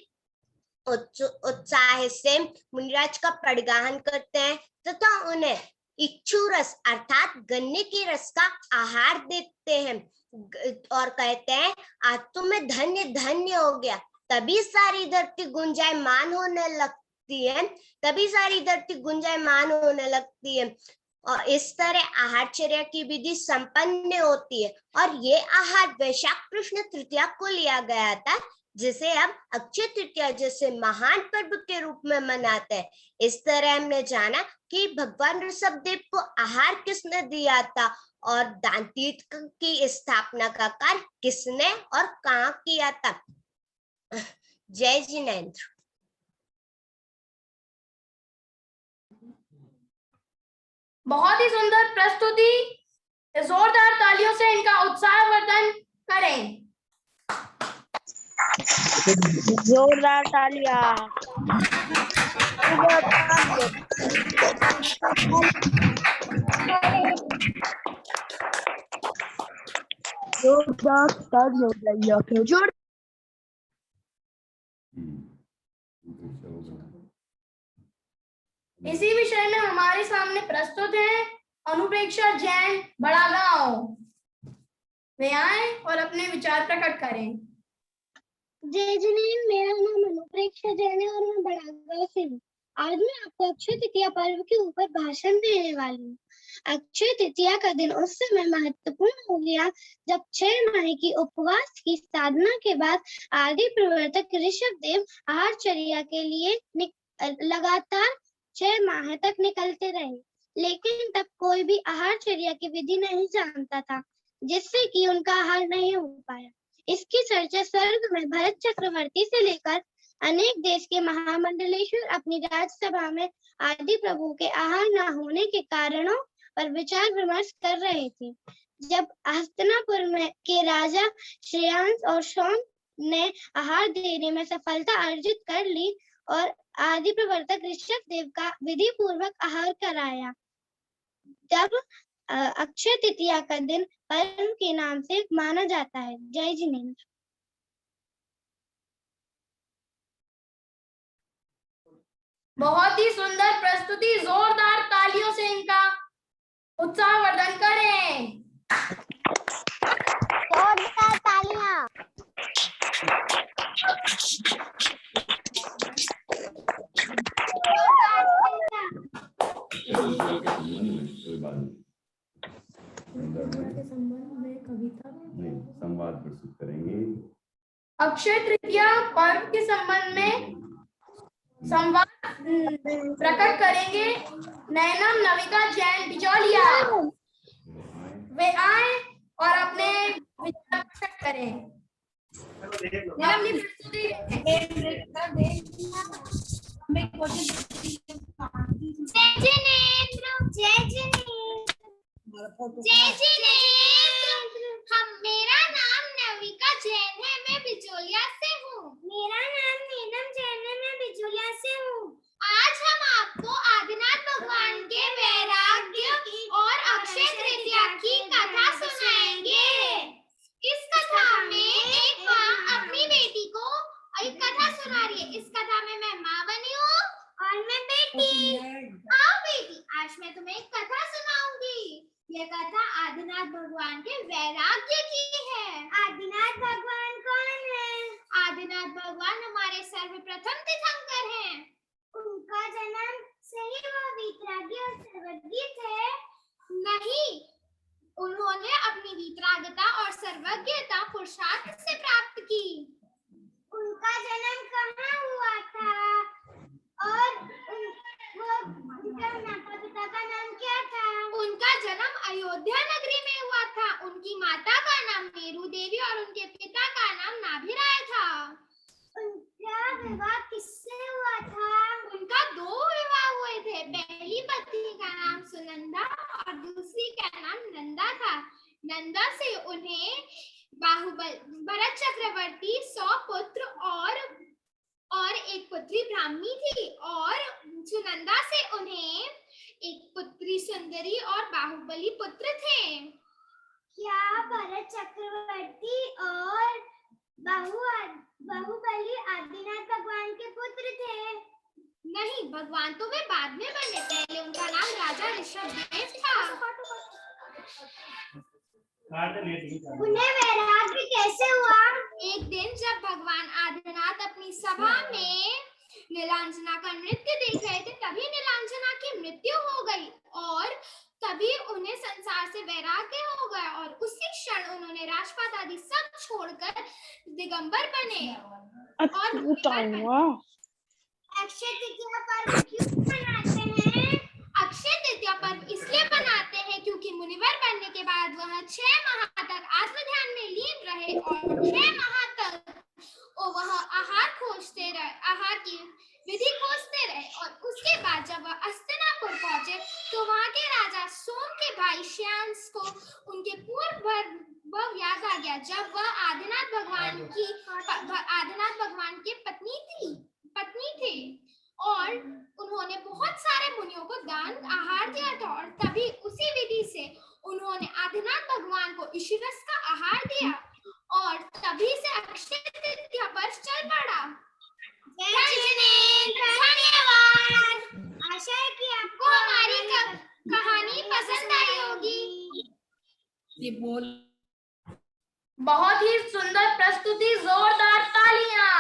उत्साह से मुनिराज का पड़गाहन करते हैं तथा उन्हें इक्षु रस अर्थात गन्ने के रस का आहार देते हैं और कहते हैं आज तुम्हें धन्य धन्य हो गया। तभी सारी धरती गुंजायमान होने लगती है, तभी सारी धरती गुंजायमान होने लगती है। और इस तरह आहारचर्या की विधि संपन्न होती है। और ये आहार वैशाख कृष्ण तृतीया को लिया गया था, जिसे हम अक्षय तृतीया जैसे महान पर्व के रूप में मनाते हैं। इस तरह हमने जाना कि भगवान ऋषभदेव को आहार किसने दिया था और दान तीर्थ की स्थापना का कार्य किसने और कहाँ किया था। जय जिनेंद्र। बहुत ही सुंदर प्रस्तुति, जोरदार तालियों से इनका उत्साहवर्धन करें। जोरदार तालियां। जोरदार तालियां। जोर इसी विषय में हमारे सामने प्रस्तुत है अनुप्रेक्षा जैन, बड़ा गांव। वे आए और अपने विचार प्रकट करें। जय जिनेंद्र, मेरा नाम अनुप्रेक्षा जैन है और मैं बड़ा गांव से हूँ। आज मैं आपको अक्षय तृतीया पर्व के ऊपर भाषण देने वाली हूँ। अक्षय तृतीया का दिन उस समय महत्वपूर्ण हो गया जब 6 माह की उपवास की साधना के बाद आदि प्रवर्तक ऋषभदेव आहारचर्या के लिए लगातार 6 माह तक निकलते रहे। लेकिन तब कोई भी आहारचर्या की विधि नहीं जानता था, जिससे कि उनका आहार नहीं हो पाया। इसकी चर्चा स्वर्ग में भरत चक्रवर्ती से लेकर अनेक देश के महामंडलेश्वर अपनी राज्यसभा में आदि प्रभु के आहार न होने के कारणों पर विचार विमर्श कर रहे थे। जब हस्तिनापुर में के राजा श्रेयांश और शौन ने आहार देने में सफलता अर्जित कर ली और आदि प्रवर्तक ऋषभ देव का विधि पूर्वक आहार कराया, तब अक्षय तृतीया का दिन पर्व के नाम से माना जाता है। जय जिनेन्द्र। बहुत ही सुंदर प्रस्तुति, जोरदार तालियों से इनका उत्साहवर्धन करें। जोरदार तालियां। संवाद प्रस्तुत करेंगे। अक्षय तृतीया पर्व के संबंध में संवाद प्रकट करेंगे नैनम नविका जैन बिचौलिया। वे आए और अपने विचार प्रकट करें। नैनम जी प्रस्तुति। मेरा नाम नविका जैन है, मैं बिचौलिया से हूँ। मेरा नाम नीलम जैन है, मैं बिचौलिया से हूँ। आज हम आपको आदिनाथ भगवान के वैराग्य और अक्षय तृतीया की कथा सुनाएंगे। इस कथा में एक माँ अपनी बेटी को एक कथा सुना रही है। इस कथा में मैं माँ बनी हूँ और मैं बेटी। आओ बेटी, आज मैं तुम्हें एक कथा सुनाऊंगी। यह कथा आदिनाथ भगवान के वैराग्य की है। आदिनाथ भगवान कौन है? आदिनाथ भगवान हमारे सर्वप्रथम तीर्थंकर हैं। उनका जन्म से ही वो वीतरागी और सर्वज्ञ थे? नहीं, उन्होंने अपनी वीतरागता और सर्वज्ञता पुरुषार्थ से प्राप्त की। उनका जन्म कहाँ हुआ था और उनका माता पिता का नाम क्या था? उनका जन्म अयोध्या नगरी में हुआ था। उनकी माता का नाम मेरू देवी और उनके पिता का नाम नाभिराय था। उनका विवाह किससे हुआ था? उनका 2 विवाह हुए थे। पहली पत्नी का नाम सुनंदा और दूसरी का नाम नंदा था। नंदा से उन्हें भरत चक्रवर्ती 100 पुत्र और एक पुत्री ब्राह्मी थी, और सुनंदा से उन्हें एक पुत्री सुंदरी और बाहुबली पुत्र थे। क्या भरत चक्रवर्ती और बाहुबली आदिनाथ भगवान के पुत्र थे? नहीं, भगवान तो वे बाद में बने। पहले उनका नाम राजा ऋषभ देव था। उन्हें वैराग्य कैसे हुआ? एक दिन जब भगवान आदिनाथ अपनी सभा में नीलांजना का नृत्य देख रहे थे, तभी नीलांजना की मृत्यु हो गई और तभी उन्हें संसार से वैराग्य हो गया और उसी क्षण उन्होंने राजपाट आदि सब छोड़कर दिगंबर बने। और अक्षय तृतीया पर्व क्यों मनाते हैं? अक्षय तृतीया पर्व इसलिए मनाते हैं क्योंकि मुनिवर बनने के बाद वह 6 माह तक आत्मध्यान में लीन रहे और 6 माह तक वह आहार खोजते रहे, आहार की विधि खोजते रहे। और उसके बाद जब वह हस्तिनापुर पहुंचे तो वहां के राजा सोम के भाई श्रेयांश को उनके पूर्व याद आ गया, जब वह आदिनाथ भगवान की पत्नी थी और उन्होंने बहुत सारे मुनियों को दान आहार दिया था। और तभी उसी विधि से उन्होंने आदिनाथ भगवान को ईश्वरस का आहार दिया और तभी से अक्षय तृतीया पर्व चल पड़ा। धन्यवाद। आशा है कि आपको हमारी कहानी पसंद आई होगी। बहुत ही सुंदर प्रस्तुति, जोरदार तालियां।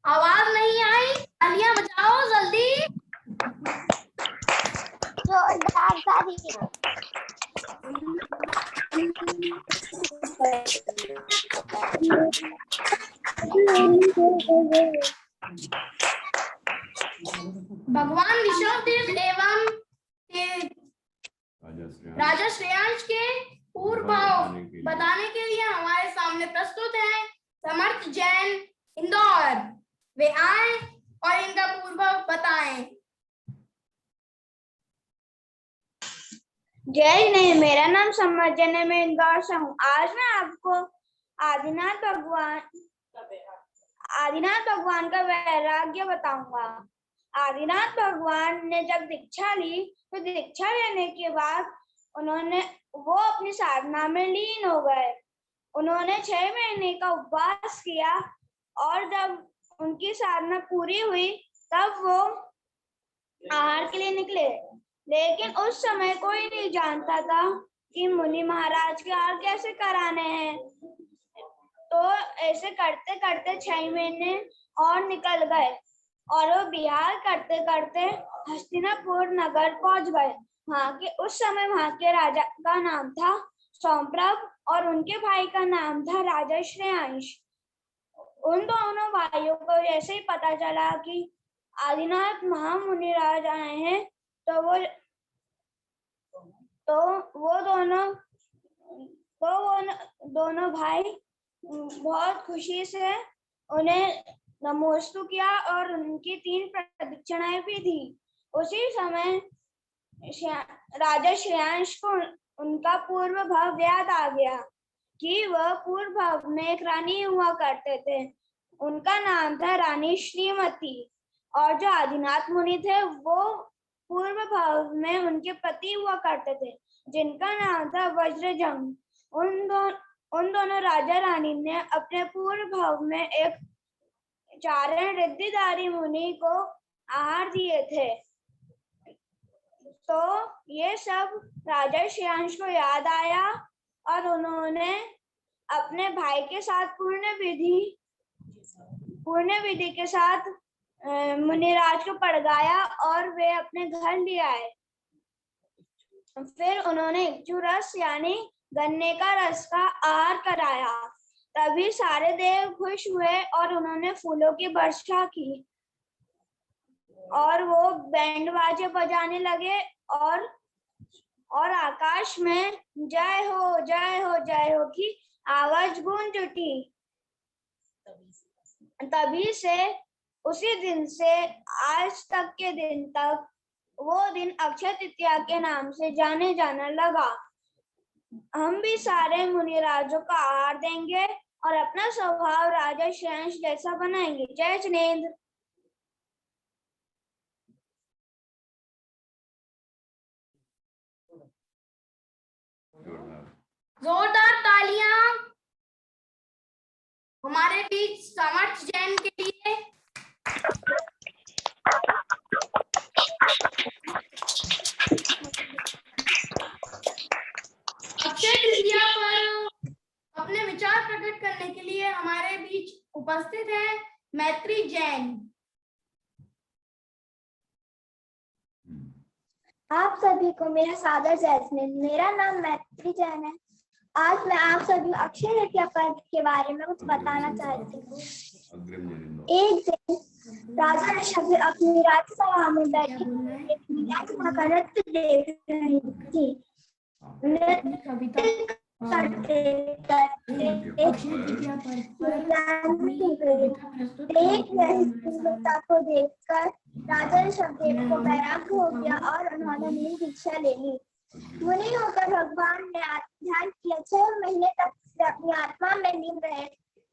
आवाज नहीं आई, तालियां बजाओ जल्दी। जोरदार तालियां। भगवान ऋषभदेव एवं राजा श्रेयांश के पूर्व भाव बताने के लिए हमारे सामने प्रस्तुत है समर्थ जैन इंदौर। वे आए और इनका पूर्व भाव बताएं। जय नहीं, मेरा नाम समर्थ जैन है, मैं इंदौर से हूँ। आज मैं आपको आदिनाथ भगवान का वैराग्य बताऊंगा। आदिनाथ भगवान ने जब दीक्षा ली तो दीक्षा लेने के बाद वो अपनी साधना में लीन हो गए। उन्होंने 6 महीने का उपवास किया और जब उनकी साधना पूरी हुई तब वो आहार के लिए निकले। लेकिन उस समय कोई नहीं जानता था कि मुनि महाराज के आहार कैसे कराने हैं। तो ऐसे करते करते 6 महीने और निकल गए और वो विहार करते करते हस्तिनापुर नगर पहुंच गए। उस समय वहां के राजा का नाम था सोमप्रभ और उनके भाई का नाम था राजा श्रेयांश। उन दोनों भाइयों को जैसे ही पता चला कि आदिनाथ महामुनि राज आए हैं तो वो दोनों भाई बहुत खुशी से उन्हें नमोस्तु किया और उनकी 3 प्रदक्षिणाएं भी दी। उसी समय राजा श्रेयांश को उनका पूर्व भाव याद आ गया कि वह पूर्व भाव में एक रानी हुआ करते थे। उनका नाम था रानी श्रीमती और जो आदिनाथ मुनि थे वो पूर्व भाव में उनके पति हुआ करते थे जिनका नाम था वज्रजंग। उन दोनों राजा रानी ने अपने पूर्व भाव में एक चारण रिद्धिधारी मुनि को आहार दिए थे। तो ये सब राजा श्रेयांश को याद आया और उन्होंने अपने भाई के साथ पुण्य विधि के साथ मुनिराज को पड़गाया और वे अपने घर ले आए। फिर उन्होंने इक्षु रस यानी गन्ने का रस का आहार कराया। तभी सारे देव खुश हुए और उन्होंने फूलों की वर्षा की और वो बैंड बाजे बजाने लगे और आकाश में जय हो जय हो जय हो की आवाज गूंज उठी। तभी से उसी दिन से आज तक के दिन तक वो दिन अक्षय तृतीया के नाम से जाने जाने लगा। हम भी सारे मुनिराजों का आहार देंगे और अपना स्वभाव राजा श्रेयांश जैसा बनाएंगे। जय जिनेंद्र। जोरदार तालियां हमारे बीच समर्थ जैन के लिए। अक्षय तृतीया पर अपने विचार प्रकट करने के लिए हमारे बीच उपस्थित है मैत्री जैन। आप सभी को मेरा सादर जय जिनेंद्र। मेरा नाम मैत्री जैन है। आज मैं आप सभी अक्षय तृतीया पर्व के बारे में कुछ बताना चाहती हूँ। एक दिन राजा ऋषभ अपनी राजसभा में बैठी नृत्य देख रही थी। को देखकर राजा ऋषभदेव को वैराग्य हो गया और उन्होंने मुनि दीक्षा ले ली। मुनि होकर भगवान ने ध्यान किया। 6 महीने तक अपनी आत्मा में लीन रहे।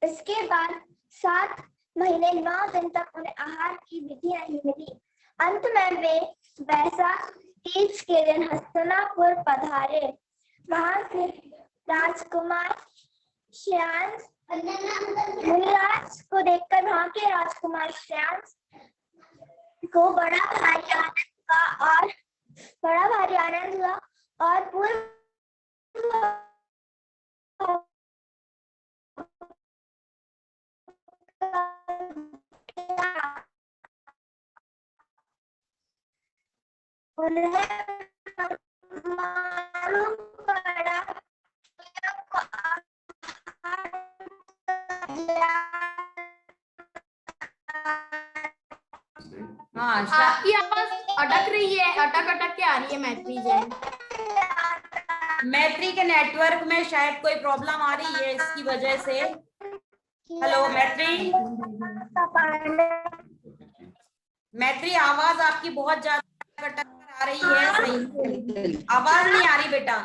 इसके बाद 7 महीने 9 दिन तक उन्हें आहार की विधि नहीं मिली। अंत में वे बैसाख तीज के दिन हस्तिनापुर पधारे। वहां से राजकुमार श्रेयांश मुनिराज को देखकर वहां के राजकुमार श्रेयांश को बड़ा भारी आनंद हुआ और उन्हें मालूम पड़ा हाँ आपकी आवाज अटक रही है, अटक अटक के आ रही है मैत्री जैन। मैत्री के नेटवर्क में शायद कोई प्रॉब्लम आ रही है, इसकी वजह से। हेलो मैत्री, मैत्री आवाज आपकी बहुत ज्यादा अटक कर आ रही है, सही आवाज नहीं आ रही बेटा।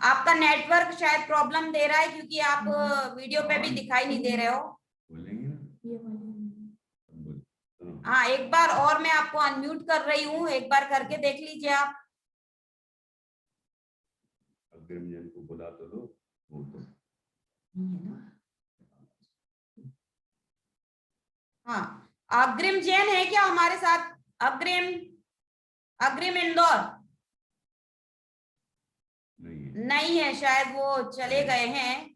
आपका नेटवर्क शायद प्रॉब्लम दे रहा है, क्योंकि आप वीडियो पे भी दिखाई नहीं दे रहे हो। हाँ, एक बार और मैं आपको अनम्यूट कर रही हूँ, एक बार करके देख लीजिए आप। अग्रिम जन को बुला तो लो, वो तो हाँ, अग्रिम जैन है क्या हमारे साथ? अग्रिम, अग्रिम इंदौर नहीं है, शायद वो चले गए हैं।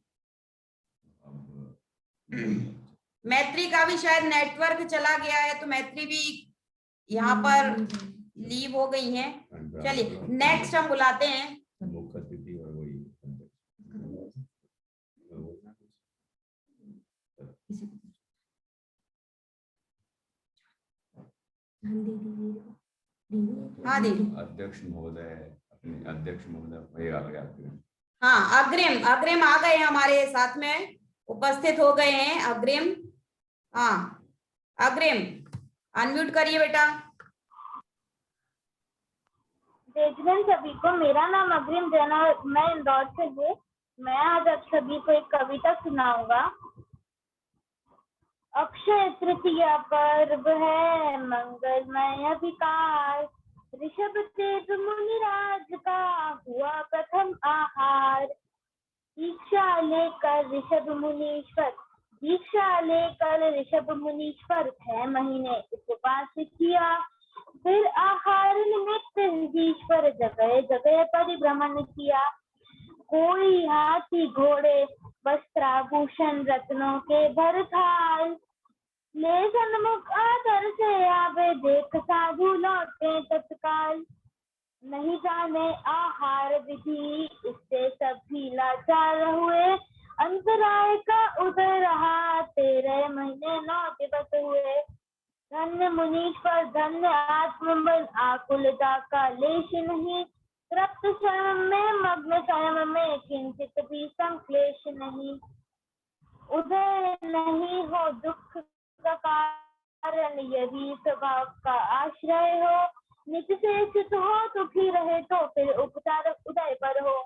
मैत्री का भी शायद नेटवर्क चला गया है, तो मैत्री भी यहाँ पर लीव हो गई हैं। चलिए नेक्स्ट हम बुलाते हैं। मुख्य अतिथि और वही हाँ दीदी, अध्यक्ष महोदय, अपने अध्यक्ष महोदय वही आ गया। हाँ अग्रिम, अग्रिम आ गए हमारे साथ में, उपस्थित हो गए हैं अग्रिम। हाँ अग्रिम अनम्यूट करिए बेटा। देखने सभी को, मेरा नाम अग्रिम जैन और मैं इंदौर से हूँ। मैं आज आप सभी को एक कविता सुनाऊंगा। अक्षय तृतीया पर्व है, मंगलमय विकार, ऋषभ देव मुनिराज का हुआ प्रथम आहार। दीक्षा लेकर ऋषभ मुनीश्वर, दीक्षा लेकर ऋषभ मुनीश्वर 6 महीने उपवास किया। फिर आहार निमित्त ईश्वर जगह जगह परिभ्रमण किया। कोई हाथी घोड़े वस्त्राभूषण रत्नों के भरथाल, ले सन्मुख आदर से आवे, देख साधु लौटे तत्काल। नहीं जाने आहार विधि, इससे सभी लाचार हुए। अंतराय का उदय रहा, 13 महीने 9 दिवस हुए। धन्य मुनीश्वर धन्य आत्मबल, आकुलता का लेश नहीं। तृप्त स्वयं में मग्न स्वयं में, किंचित भी संक्लेश नहीं। उदय नहीं हो दुख का कारण, यदि स्वभाव का आश्रय हो। निज से चित हो दुखी रहे, तो फिर उपचार उदय पर हो।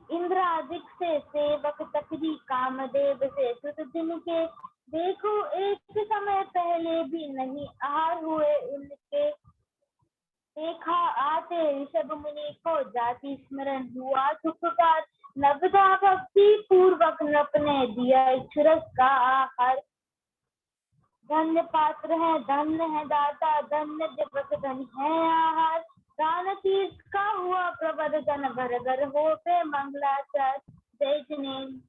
इंद्रादिक से सेवक तक ही, कामदेव से सुत जिनके, देखो एक समय पहले भी नहीं आहार हुए उनके। देखा आते ऋषभ मुनि को, जाति स्मरण हुआ सुखकार। नवदा भक्ति पूर्वक नृप ने दिया इक्षुरस का आहार। धन्य पात्र है धन्य है दाता, धन्य दिवस धन है आहार। दान तीर्थ का हुआ प्रवर्धन, घर घर हो पे मंगलाचार। जय जिनेन्द्र।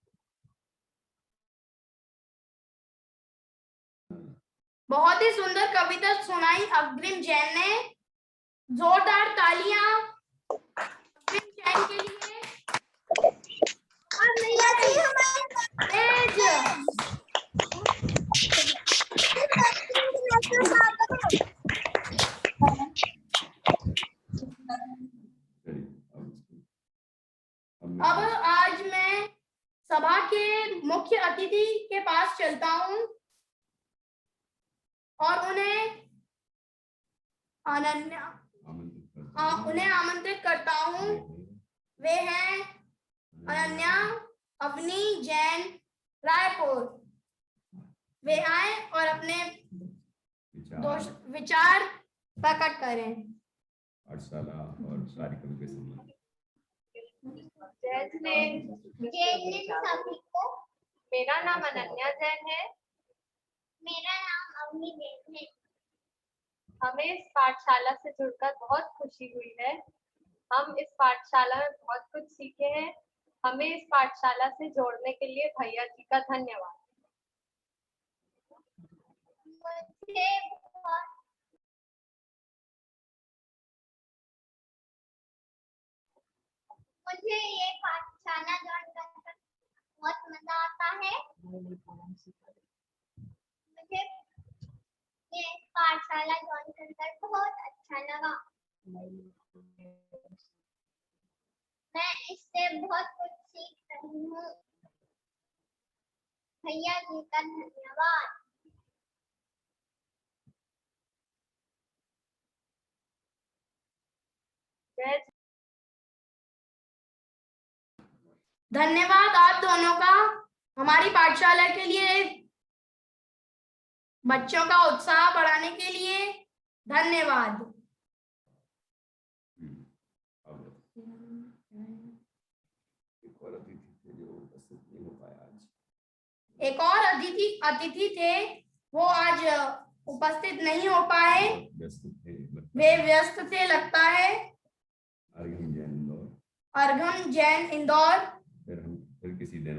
बहुत ही सुंदर कविता सुनाई अग्रिम जैन ने। जोरदार तालियां अग्रिम जैन के लिए। अब आज मैं सभा के मुख्य अतिथि के पास चलता हूं और उन्हें आमंत्रित करता हूं। वे हैं अनन्या अवनी जैन रायपुर। वे आए और अपने विचार प्रकट करें। पाठशाला और कार्यक्रम के संबंध। जय सभी को। मेरा नाम अनन्या जैन है। मेरा नाम अवनी जैन है। हमें इस पाठशाला से जुड़कर बहुत खुशी हुई है। हम इस पाठशाला में बहुत कुछ सीखे हैं। हमें इस पाठशाला से जोड़ने के लिए भैया जी का धन्यवाद। मुझे ये पाठशाला ज्वाइन कर बहुत मजा आता है। मुझे मुझे पाठशाला ज्वाइन कर बहुत अच्छा लगा। मैं इससे बहुत कुछ सीख रही हूँ। भैया जी का धन्यवाद। धन्यवाद आप दोनों का हमारी पाठशाला के लिए, बच्चों का उत्साह बढ़ाने के लिए धन्यवाद। एक और अतिथि थे, वो आज उपस्थित नहीं हो पाए, वे व्यस्त थे लगता है। अर्घम जैन इंदौर। फिर किसी दिन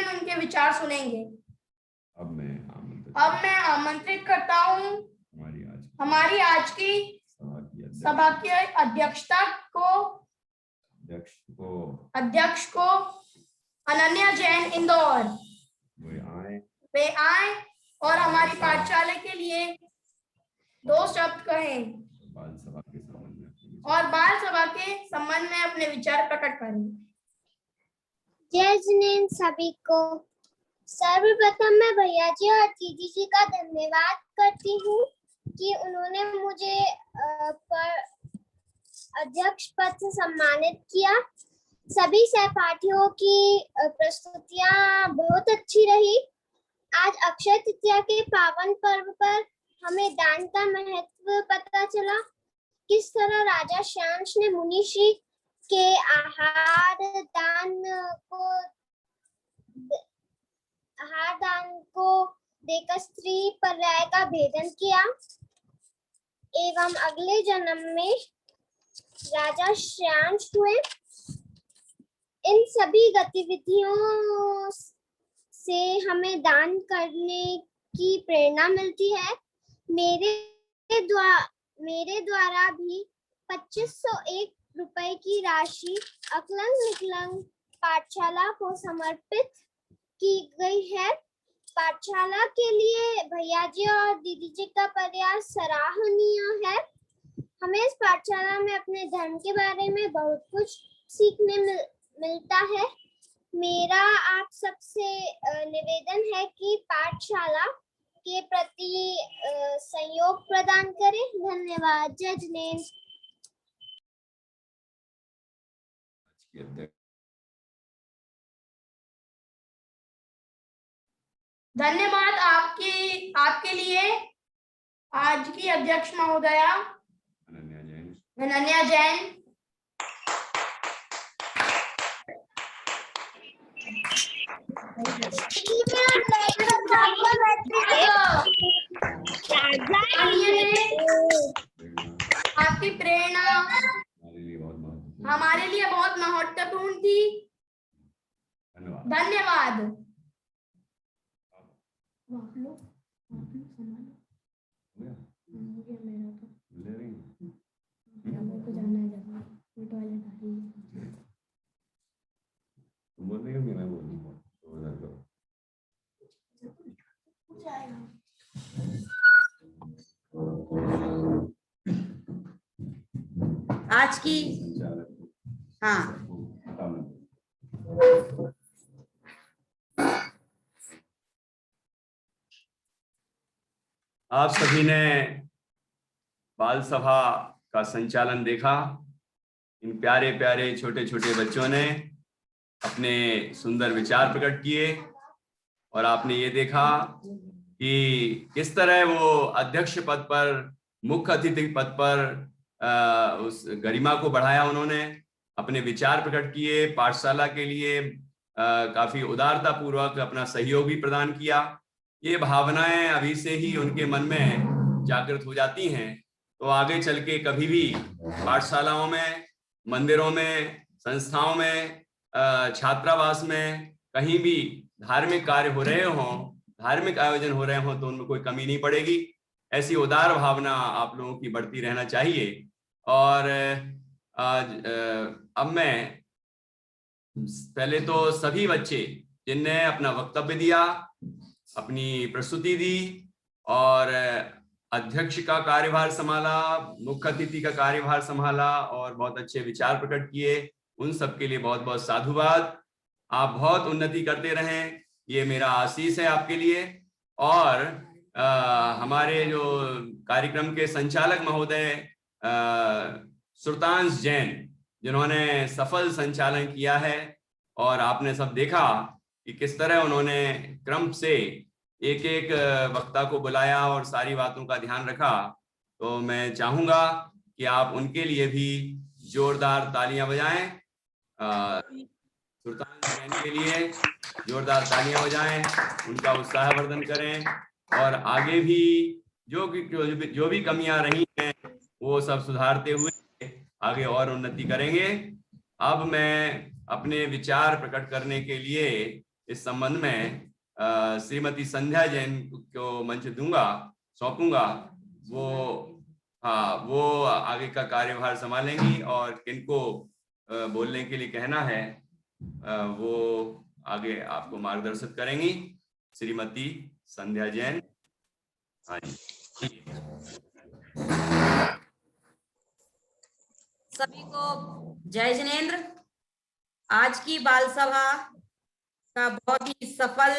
उनके विचार सुनेंगे। अब मैं आमंत्रित करता हूँ हमारी आज की सभा की अध्यक्ष को अनन्या जैन इंदौर। वे आए और हमारी पाठशाला के लिए 2 शब्द कहें और बाल सभा के संबंध में अपने विचार प्रकट करें। जय जिनेन्द्र सभी को। सर्वप्रथम मैं भैया जी और दीदी जी का धन्यवाद करती हूँ कि उन्होंने मुझे अध्यक्ष पद से सम्मानित किया। सभी सहपाठियों की प्रस्तुतियां बहुत अच्छी रही। आज अक्षय तृतीया के पावन पर्व पर हमें दान का महत्व पता चला। किस तरह राजा श्यांश ने मुनिश्री के आहार दान को देकर स्त्री पर्याय का भेदन किया एवं अगले जन्म में राजा श्यांश हुए। इन सभी गतिविधियों से हमें दान करने की प्रेरणा मिलती है। मेरे द्वारा भी 2501 रुपए की राशि अकलंग विकलांग पाठशाला को समर्पित की गई है। पाठशाला के लिए भैया जी और दीदी जी का प्रयास सराहनीय है। हमें इस पाठशाला में अपने धर्म के बारे में बहुत कुछ सीखने मिलता है। मेरा आप सबसे निवेदन है कि पाठशाला के प्रति सहयोग प्रदान करें। धन्यवाद। जय जिनेन्द्र। धन्यवाद आपके लिए आज की अध्यक्ष महोदया अनन्या जैन। आपकी प्रेरणा हमारे लिए बहुत महत्वपूर्ण थी। धन्यवाद। आज की हाँ आप सभी ने बाल सभा का संचालन देखा। इन प्यारे प्यारे छोटे छोटे बच्चों ने अपने सुंदर विचार प्रकट किए और आपने ये देखा कि किस तरह वो अध्यक्ष पद पर, मुख्य अतिथि पद पर उस गरिमा को बढ़ाया। उन्होंने अपने विचार प्रकट किए, पाठशाला के लिए काफी उदारता पूर्वक अपना सहयोग भी प्रदान किया। ये भावनाएं अभी से ही उनके मन में जागृत हो जाती हैं तो आगे चल के कभी भी पाठशालाओं में, मंदिरों में, संस्थाओं में, छात्रावास में कहीं भी धार्मिक कार्य हो रहे हों, धार्मिक आयोजन हो रहे हों तो उनमें कोई कमी नहीं पड़ेगी। ऐसी उदार भावना आप लोगों की बढ़ती रहना चाहिए। और अब मैं पहले तो सभी बच्चे जिनने अपना वक्तव्य दिया, अपनी प्रस्तुति दी, और अध्यक्ष का कार्यभार संभाला, मुख्य अतिथि का कार्यभार संभाला और बहुत अच्छे विचार प्रकट किए। उन सब के लिए बहुत बहुत साधुवाद। आप बहुत उन्नति करते रहें, ये मेरा आशीष है आपके लिए। और हमारे जो कार्यक्रम के संचालक महोदय श्रुतांश जैन, जिन्होंने सफल संचालन किया है, और आपने सब देखा कि किस तरह उन्होंने क्रम से एक एक वक्ता को बुलाया और सारी बातों का ध्यान रखा। तो मैं चाहूंगा कि आप उनके लिए भी जोरदार तालियां बजाएं। श्रुतांश जैन के लिए जोरदार तालियां बजाएं, उनका उत्साहवर्धन करें, और आगे भी जो भी कमियां रही हैं वो सब सुधारते हुए आगे और उन्नति करेंगे। अब मैं अपने विचार प्रकट करने के लिए इस संबंध में श्रीमती संध्या जैन को मंच सौंपूंगा। वो आगे का कार्यभार संभालेंगी, और किनको बोलने के लिए कहना है वो आगे आपको मार्गदर्शित करेंगी। श्रीमती संध्या जैन। हाँ जी। सभी को जय जिनेंद्र। आज की बाल सभा का बहुत ही सफल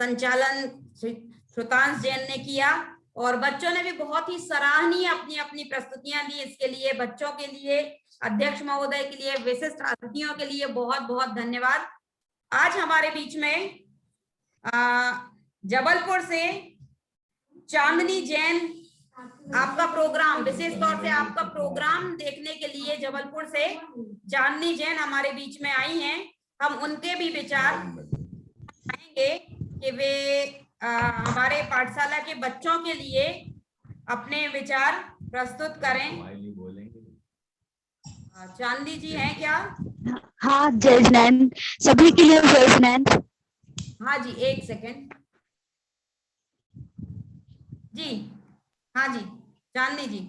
संचालन श्रुतांश जैन ने किया, और बच्चों ने भी बहुत ही सराहनीय अपनी अपनी प्रस्तुतियां दी। इसके लिए बच्चों के लिए, अध्यक्ष महोदय के लिए, विशिष्ट अतिथियों के लिए बहुत बहुत धन्यवाद। आज हमारे बीच में जबलपुर से चांदनी जैन, आपका प्रोग्राम, विशेष तौर से आपका प्रोग्राम देखने के लिए जबलपुर से चांदनी जैन हमारे बीच में आई हैं। हम उनके भी विचार आएंगे कि वे हमारे पाठशाला के बच्चों के लिए अपने विचार प्रस्तुत करें। चांदनी जी हैं क्या? हाँ जय जिनेंद्र, सभी के लिए जय जिनेंद्र। हाँ जी, एक सेकंड जी। हाँ जी चांदनी जी।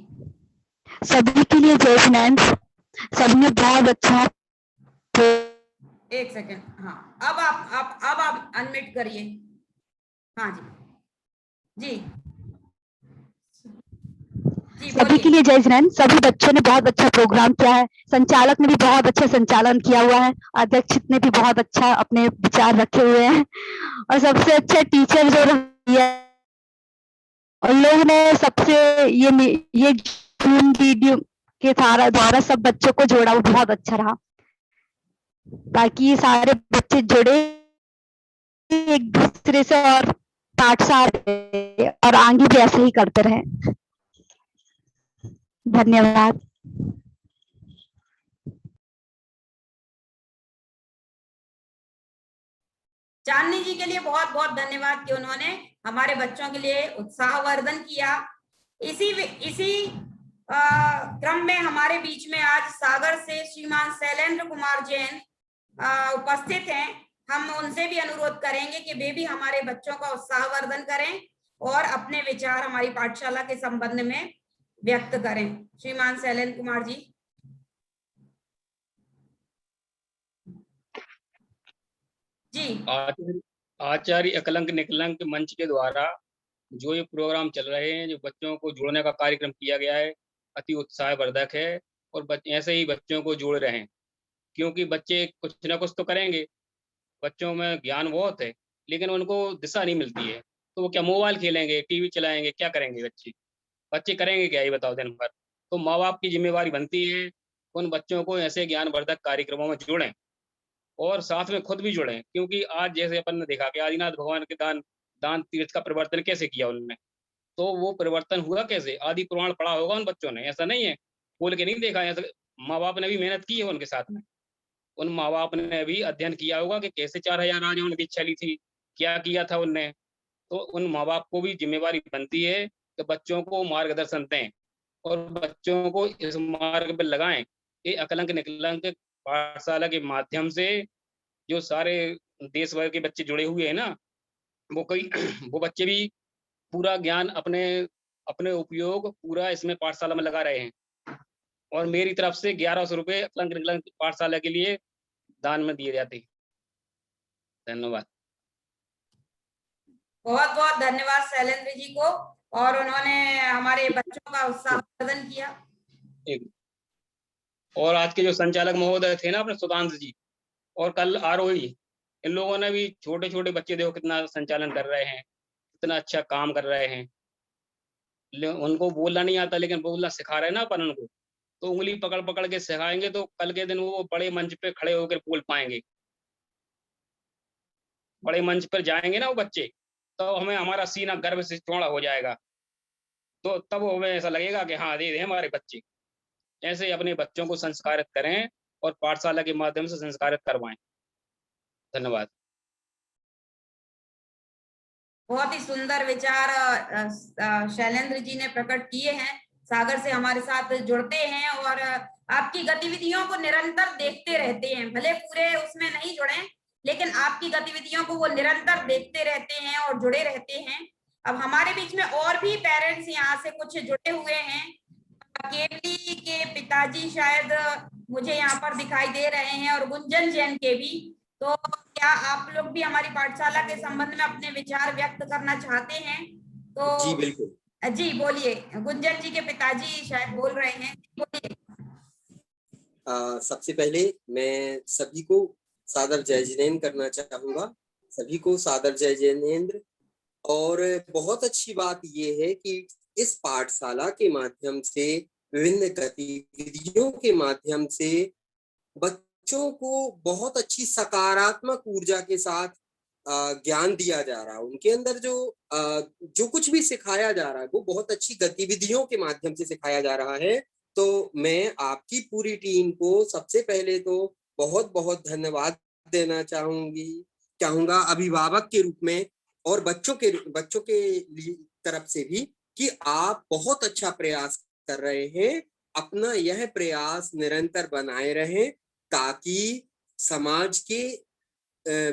सभी के लिए जय जिनेंद्र, सबने बहुत अच्छा। एक सेकंड, हाँ अब आप अनम्यूट करिए। हाँ जी जी जी सभी के लिए जय जिनेंद्र। सभी बच्चों ने बहुत अच्छा प्रोग्राम किया है, संचालक ने भी बहुत अच्छा संचालन किया हुआ है, अध्यक्ष ने भी बहुत अच्छा अपने विचार रखे हुए हैं, और सबसे अच्छा टीचर जो रही है, उन लोगों ने सबसे ये जूम वीडियो के द्वारा सब बच्चों को जोड़ा, वो बहुत अच्छा रहा, ताकि ये सारे बच्चे जुड़े एक दूसरे से और पाठशाला और आगे भी ऐसे ही करते रहे। धन्यवाद। चांदनी जी के लिए बहुत बहुत धन्यवाद कि उन्होंने हमारे बच्चों के लिए उत्साहवर्धन किया। इसी क्रम में हमारे बीच में आज सागर से श्रीमान शैलेंद्र कुमार जैन उपस्थित हैं। हम उनसे भी अनुरोध करेंगे कि वे भी हमारे बच्चों का उत्साहवर्धन करें और अपने विचार हमारी पाठशाला के संबंध में व्यक्त करें। श्रीमान शैलेंद्र कुमार जी। जी। आचार्य एकलंक निकलंक मंच के द्वारा जो ये प्रोग्राम चल रहे हैं, जो बच्चों को जोड़ने का कार्यक्रम किया गया है, अति उत्साहवर्धक है, और ऐसे ही बच्चों को जोड़ रहे हैं, क्योंकि बच्चे कुछ ना कुछ तो करेंगे। बच्चों में ज्ञान बहुत है, लेकिन उनको दिशा नहीं मिलती है, तो वो क्या मोबाइल खेलेंगे, टीवी चलाएंगे, क्या करेंगे? बच्चे करेंगे क्या, ये बताओ दिन भर? तो माँ बाप की जिम्मेवारी बनती है उन बच्चों को ऐसे ज्ञानवर्धक कार्यक्रमों में जोड़ें, और साथ में खुद भी जुड़ें, क्योंकि आज जैसे अपन ने देखा कि आदिनाथ भगवान के दान तीर्थ का परिवर्तन कैसे किया उन्होंने, तो वो परिवर्तन हुआ कैसे? आदि पुराण पढ़ा होगा उन बच्चों ने, ऐसा नहीं है बोल के नहीं देखा, ऐसा माँ बाप ने भी मेहनत की है उनके साथ में। उन माँ बाप ने भी अध्ययन किया होगा कि कैसे 4000 राजाओं ने दीक्षा ली थी, क्या किया था उनने। तो उन माँ बाप को भी जिम्मेवारी बनती है कि बच्चों को मार्गदर्शन दें और बच्चों को इस मार्ग पर लगाएं। ये अकलंक निकलंक पाठशाला के माध्यम से जो सारे देश भर के बच्चे जुड़े हुए हैं ना, वो बच्चे भी पूरा ज्ञान अपने उपयोग पूरा इसमें पाठशाला में लगा रहे हैं, और मेरी तरफ से 1100 रुपये अकलंक निकलंक पाठशाला के लिए दान में दिए जाते हैं। धन्यवाद। बहुत बहुत धन्यवाद शैलेंद्र जी को, और उन्होंने हमारे बच्चों का उत्साहवर्धन किया। और आज के जो संचालक महोदय थे ना अपने सुधांशु जी और कल आरोही, इन लोगों ने भी छोटे छोटे बच्चे देखो कितना संचालन कर रहे हैं, कितना अच्छा काम कर रहे हैं। उनको बोलना नहीं आता लेकिन बोलना सिखा रहे हैं ना अपन उनको, तो उंगली पकड़ पकड़ के सिखाएंगे तो कल के दिन वो बड़े मंच पे खड़े होकर बोल पाएंगे। बड़े मंच पर जाएंगे ना वो बच्चे, तो हमें हमारा सीना गर्व से चौड़ा हो जाएगा, तो तब हमें ऐसा लगेगा कि हाँ दे हमारे बच्चे। ऐसे अपने बच्चों को संस्कारित करें और पाठशाला के माध्यम से संस्कारित करवाएं। धन्यवाद। बहुत ही सुंदर विचार शैलेंद्र जी ने प्रकट किए हैं। सागर से हमारे साथ जुड़ते हैं और आपकी गतिविधियों को निरंतर देखते रहते हैं, भले पूरे उसमें नहीं जुड़े लेकिन आपकी गतिविधियों को वो निरंतर देखते रहते हैं और जुड़े रहते हैं। अब हमारे बीच में और भी पेरेंट्स यहाँ से कुछ जुड़े हुए हैं। केवली के पिताजी शायद मुझे यहाँ पर दिखाई दे रहे हैं और गुंजन जैन के भी। तो क्या आप लोग भी हमारी पाठशाला के संबंध में अपने विचार व्यक्त करना चाहते हैं? तो जी बिल्कुल। जी बोलिए, गुंजन जी के पिताजी शायद बोल रहे हैं, बोलिए। सबसे पहले मैं सभी को सादर जय जिनेंद्र करना चाहूंगा, सभी को सादर जय जिनेंद्र। और बहुत अच्छी बात ये है कि इस पाठशाला के माध्यम से, विभिन्न गतिविधियों के माध्यम से बच्चों को बहुत अच्छी सकारात्मक ऊर्जा के साथ ज्ञान दिया जा रहा है। उनके अंदर जो कुछ भी सिखाया जा रहा है वो बहुत अच्छी गतिविधियों के माध्यम से सिखाया जा रहा है। तो मैं आपकी पूरी टीम को सबसे पहले तो बहुत बहुत धन्यवाद देना चाहूंगा अभिभावक के रूप में और बच्चों के तरफ से भी, कि आप बहुत अच्छा प्रयास कर रहे हैं। अपना यह प्रयास निरंतर बनाए रहें ताकि समाज के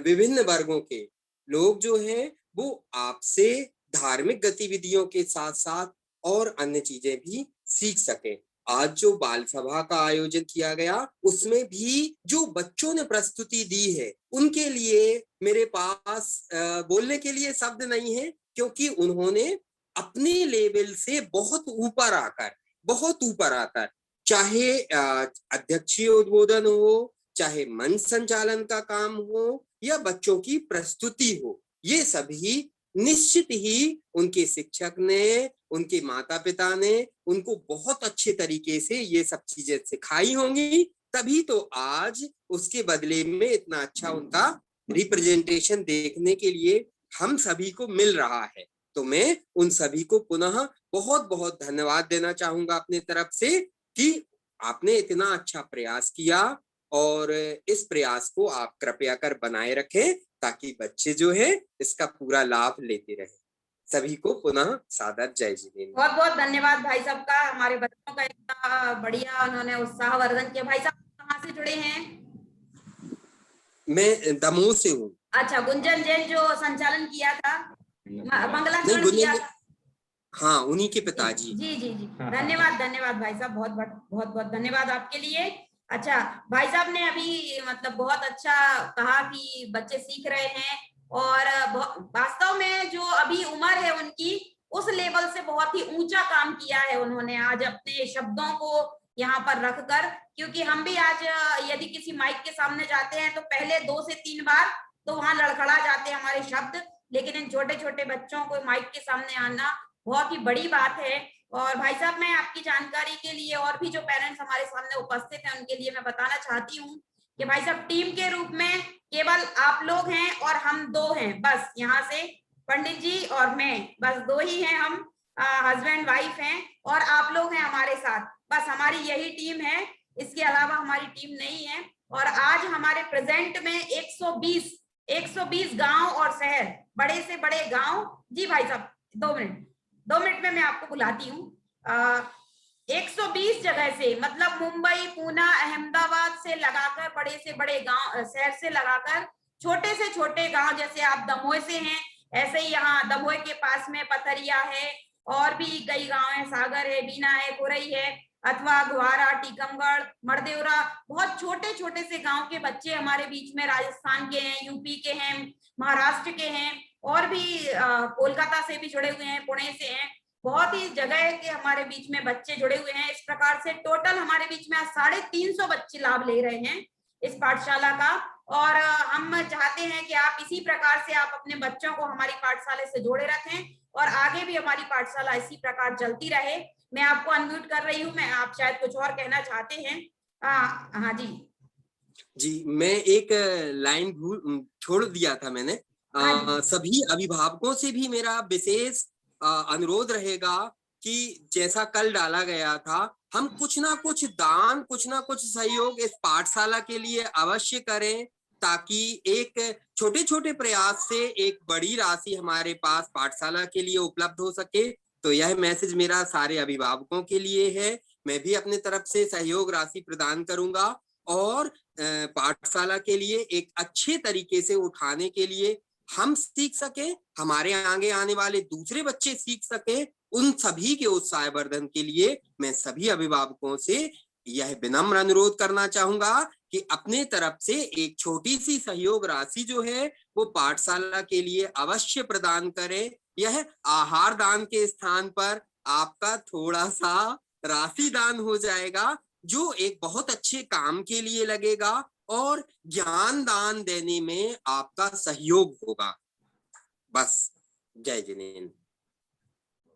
विभिन्न वर्गों के लोग जो हैं वो आपसे धार्मिक गतिविधियों के साथ साथ और अन्य चीजें भी सीख सकें। आज जो बाल सभा का आयोजन किया गया उसमें भी जो बच्चों ने प्रस्तुति दी है उनके लिए मेरे पास बोलने के लिए शब्द नहीं है, क्योंकि उन्होंने अपने लेवल से बहुत ऊपर आकर चाहे अध्यक्षीय उद्बोधन हो, चाहे मंच संचालन का काम हो या बच्चों की प्रस्तुति हो, ये सभी निश्चित ही उनके शिक्षक ने, उनके माता पिता ने उनको बहुत अच्छे तरीके से ये सब चीजें सिखाई होंगी, तभी तो आज उसके बदले में इतना अच्छा उनका रिप्रेजेंटेशन देखने के लिए हम सभी को मिल रहा है। तो मैं उन सभी को पुनः बहुत बहुत धन्यवाद देना चाहूंगा अपने तरफ से कि आपने इतना अच्छा प्रयास किया और इस प्रयास को आप कृपया कर बनाए रखें ताकि बच्चे जो है इसका पूरा लाभ लेते रहे। सभी को पुनः सादर जय जिनेंद्र। बहुत बहुत धन्यवाद भाई साहब का, हमारे बच्चों का इतना बढ़िया उन्होंने उत्साहवर्धन किया। भाई साहब कहाँ से जुड़े हैं? मैं दमोह से हूँ। अच्छा, गुंजन जैन जो संचालन किया था, मंगला किया था। हाँ, उन्हीं के पिताजी। जी जी जी, धन्यवाद भाई साहब, बहुत धन्यवाद आपके लिए। अच्छा, भाई साहब ने अभी मतलब बहुत अच्छा कहा कि बच्चे सीख रहे हैं और वास्तव में जो अभी उम्र है उनकी उस लेवल से बहुत ही ऊंचा काम किया है उन्होंने आज अपने शब्दों को यहाँ पर रखकर। क्योंकि हम भी आज यदि किसी माइक के सामने जाते हैं तो पहले 2 से 3 बार तो वहां लड़खड़ा जाते हैं हमारे शब्द, लेकिन इन छोटे छोटे बच्चों को माइक के सामने आना बहुत ही बड़ी बात है। और भाई साहब, मैं आपकी जानकारी के लिए और भी जो पेरेंट्स हमारे सामने उपस्थित हैं उनके लिए मैं बताना चाहती हूँ कि भाई साहब टीम के रूप में केवल आप लोग हैं और हम 2 हैं बस, यहाँ से पंडित जी और मैं, बस 2 ही हैं हम, हस्बैंड वाइफ हैं और आप लोग हैं हमारे साथ, बस हमारी यही टीम है, इसके अलावा हमारी टीम नहीं है। और आज हमारे प्रेजेंट में 120 गांव और शहर, बड़े से बड़े गांव। जी भाई साहब 2 मिनट में मैं आपको बुलाती हूँ। 120 जगह से, मतलब मुंबई, पूना, अहमदाबाद से लगाकर बड़े से बड़े गांव, शहर से लगाकर छोटे से छोटे गांव, जैसे आप दमोह से हैं ऐसे ही यहाँ दमोह के पास में पथरिया है और भी कई गांव हैं, सागर है, बीना है, खुरई है, अथवा ग्वारा, टीकमगढ़, मरदेवरा, बहुत छोटे छोटे से गांव के बच्चे हमारे बीच में राजस्थान के हैं, यूपी के हैं, महाराष्ट्र के हैं और भी कोलकाता से भी जुड़े हुए हैं, पुणे से हैं, बहुत ही जगह के हमारे बीच में बच्चे जुड़े हुए हैं। इस प्रकार से टोटल हमारे बीच में 350 बच्चे लाभ ले रहे हैं इस पाठशाला का। और हम चाहते हैं कि आप इसी प्रकार से आप अपने बच्चों को हमारी पाठशाला से जोड़े रखें और आगे भी हमारी पाठशाला इसी प्रकार चलती रहे। मैं आपको अनम्यूट कर रही हूँ, मैं आप शायद कुछ और कहना चाहते हैं। हाँ जी, मैं एक लाइन भूल छोड़ दिया था मैंने। सभी अभिभावकों से भी मेरा विशेष अनुरोध रहेगा कि जैसा कल डाला गया था, हम कुछ ना कुछ दान, कुछ ना कुछ सहयोग इस पाठशाला के लिए अवश्य करें, ताकि एक छोटे छोटे प्रयास से एक बड़ी राशि हमारे पास पाठशाला के लिए उपलब्ध हो सके। तो यह मैसेज मेरा सारे अभिभावकों के लिए है। मैं भी अपने तरफ से सहयोग राशि प्रदान करूंगा और पाठशाला के लिए एक अच्छे तरीके से उठाने के लिए हम सीख सके, हमारे आगे आने वाले दूसरे बच्चे सीख सके, उन सभी के उत्साहवर्धन के लिए मैं सभी अभिभावकों से यह विनम्र अनुरोध करना चाहूंगा कि अपने तरफ से एक छोटी सी सहयोग राशि जो है वो पाठशाला के लिए अवश्य प्रदान करें। यह आहार दान के स्थान पर आपका थोड़ा सा राशि दान हो जाएगा, जो एक बहुत अच्छे काम के लिए लगेगा और ज्ञान दान देने में आपका सहयोग होगा। बस, जय जिनेंद्र।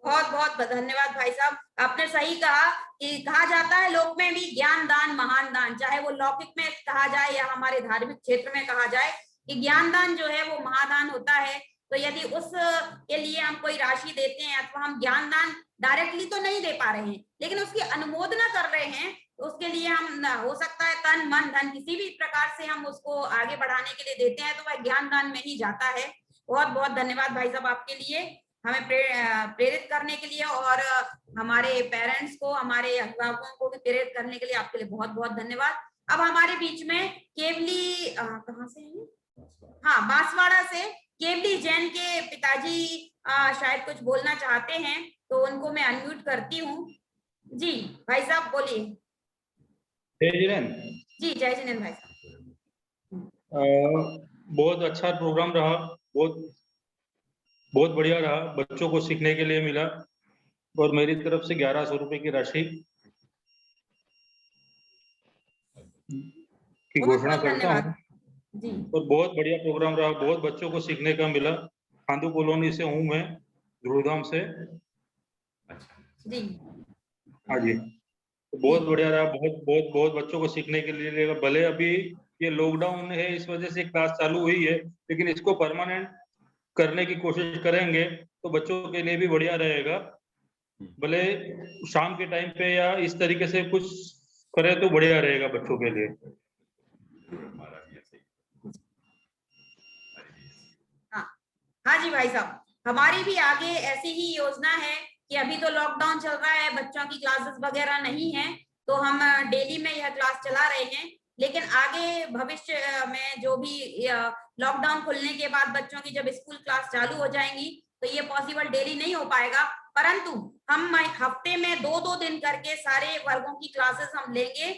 बहुत बहुत धन्यवाद भाई साहब, आपने सही कहा कि कहा जाता है लोक में भी ज्ञान दान महान दान, चाहे वो लौकिक में कहा जाए या हमारे धार्मिक क्षेत्र में कहा जाए कि ज्ञान दान जो है वो महादान होता है। तो यदि उस के लिए हम कोई राशि देते हैं अथवा हम ज्ञान दान डायरेक्टली तो नहीं दे पा रहे हैं, लेकिन उसकी अनुमोदना कर रहे हैं, तो उसके लिए हम हो सकता है तन मन धन किसी भी प्रकार से हम उसको आगे बढ़ाने के लिए देते हैं, तो वह ज्ञान दान में ही जाता है। बहुत बहुत धन्यवाद भाई साहब आपके लिए, हमें प्रेरित करने के लिए और हमारे पेरेंट्स को, हमारे अभिभावकों को भी प्रेरित करने के लिए आपके लिए बहुत बहुत धन्यवाद। अब हमारे बीच में केवली कहाँ से है? हाँ, बांसवाड़ा से केवली जैन के पिताजी शायद कुछ बोलना चाहते हैं, तो उनको मैं अनम्यूट करती हूँ। जी भाई साहब बोलिए। जय जिनेंद्र। जी जय जिनेंद्र भाई साहब। बहुत अच्छा प्रोग्राम रहा, बहुत बढ़िया रहा, बच्चों को सीखने के लिए मिला और मेरी तरफ से 1100 रुपए की राशि की घोषणा करता हूँ। और बहुत बढ़िया प्रोग्राम रहा, बहुत बच्चों को सीखने का मिला। खांदू कॉलोनी से हूँ मैं, ध्रुवधाम से। जी हाँ जी, तो बहुत बढ़िया रहा, बहुत बहुत बहुत बच्चों को सीखने के लिए। भले अभी ये लॉकडाउन है, इस वजह से क्लास चालू हुई है, लेकिन इसको परमानेंट करने की कोशिश करेंगे तो बच्चों के लिए भी बढ़िया रहेगा। भले शाम के टाइम पे या इस तरीके से कुछ करे तो बढ़िया रहेगा बच्चों के लिए। हाँ जी भाई साहब, हमारी भी आगे ऐसी ही योजना है कि अभी तो लॉकडाउन चल रहा है, बच्चों की क्लासेस वगैरह नहीं है, तो हम डेली में यह क्लास चला रहे हैं। लेकिन आगे भविष्य में जो भी लॉकडाउन खुलने के बाद बच्चों की जब स्कूल क्लास चालू हो जाएंगी तो ये पॉसिबल डेली नहीं हो पाएगा, परंतु हम हफ्ते में 2-2 दिन करके सारे वर्गों की क्लासेस हम लेंगे।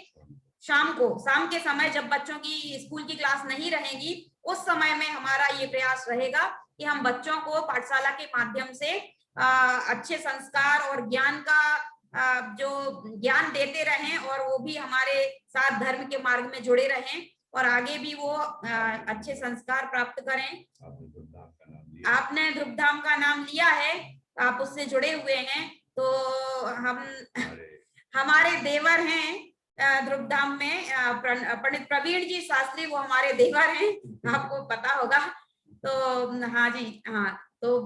शाम के समय जब बच्चों की स्कूल की क्लास नहीं रहेगी, उस समय में हमारा ये प्रयास रहेगा कि हम बच्चों को पाठशाला के माध्यम से अच्छे संस्कार और ज्ञान का जो ज्ञान देते रहें और वो भी हमारे साथ धर्म के मार्ग में जुड़े रहें और आगे भी वो अच्छे संस्कार प्राप्त करें। आपने ध्रुवधाम का नाम लिया है, आप उससे जुड़े हुए हैं, तो हमारे देवर हैं ध्रुवधाम में पंडित प्रवीण जी शास्त्री, वो हमारे देवर हैं, आपको पता होगा। तो हाँ जी, हाँ, तो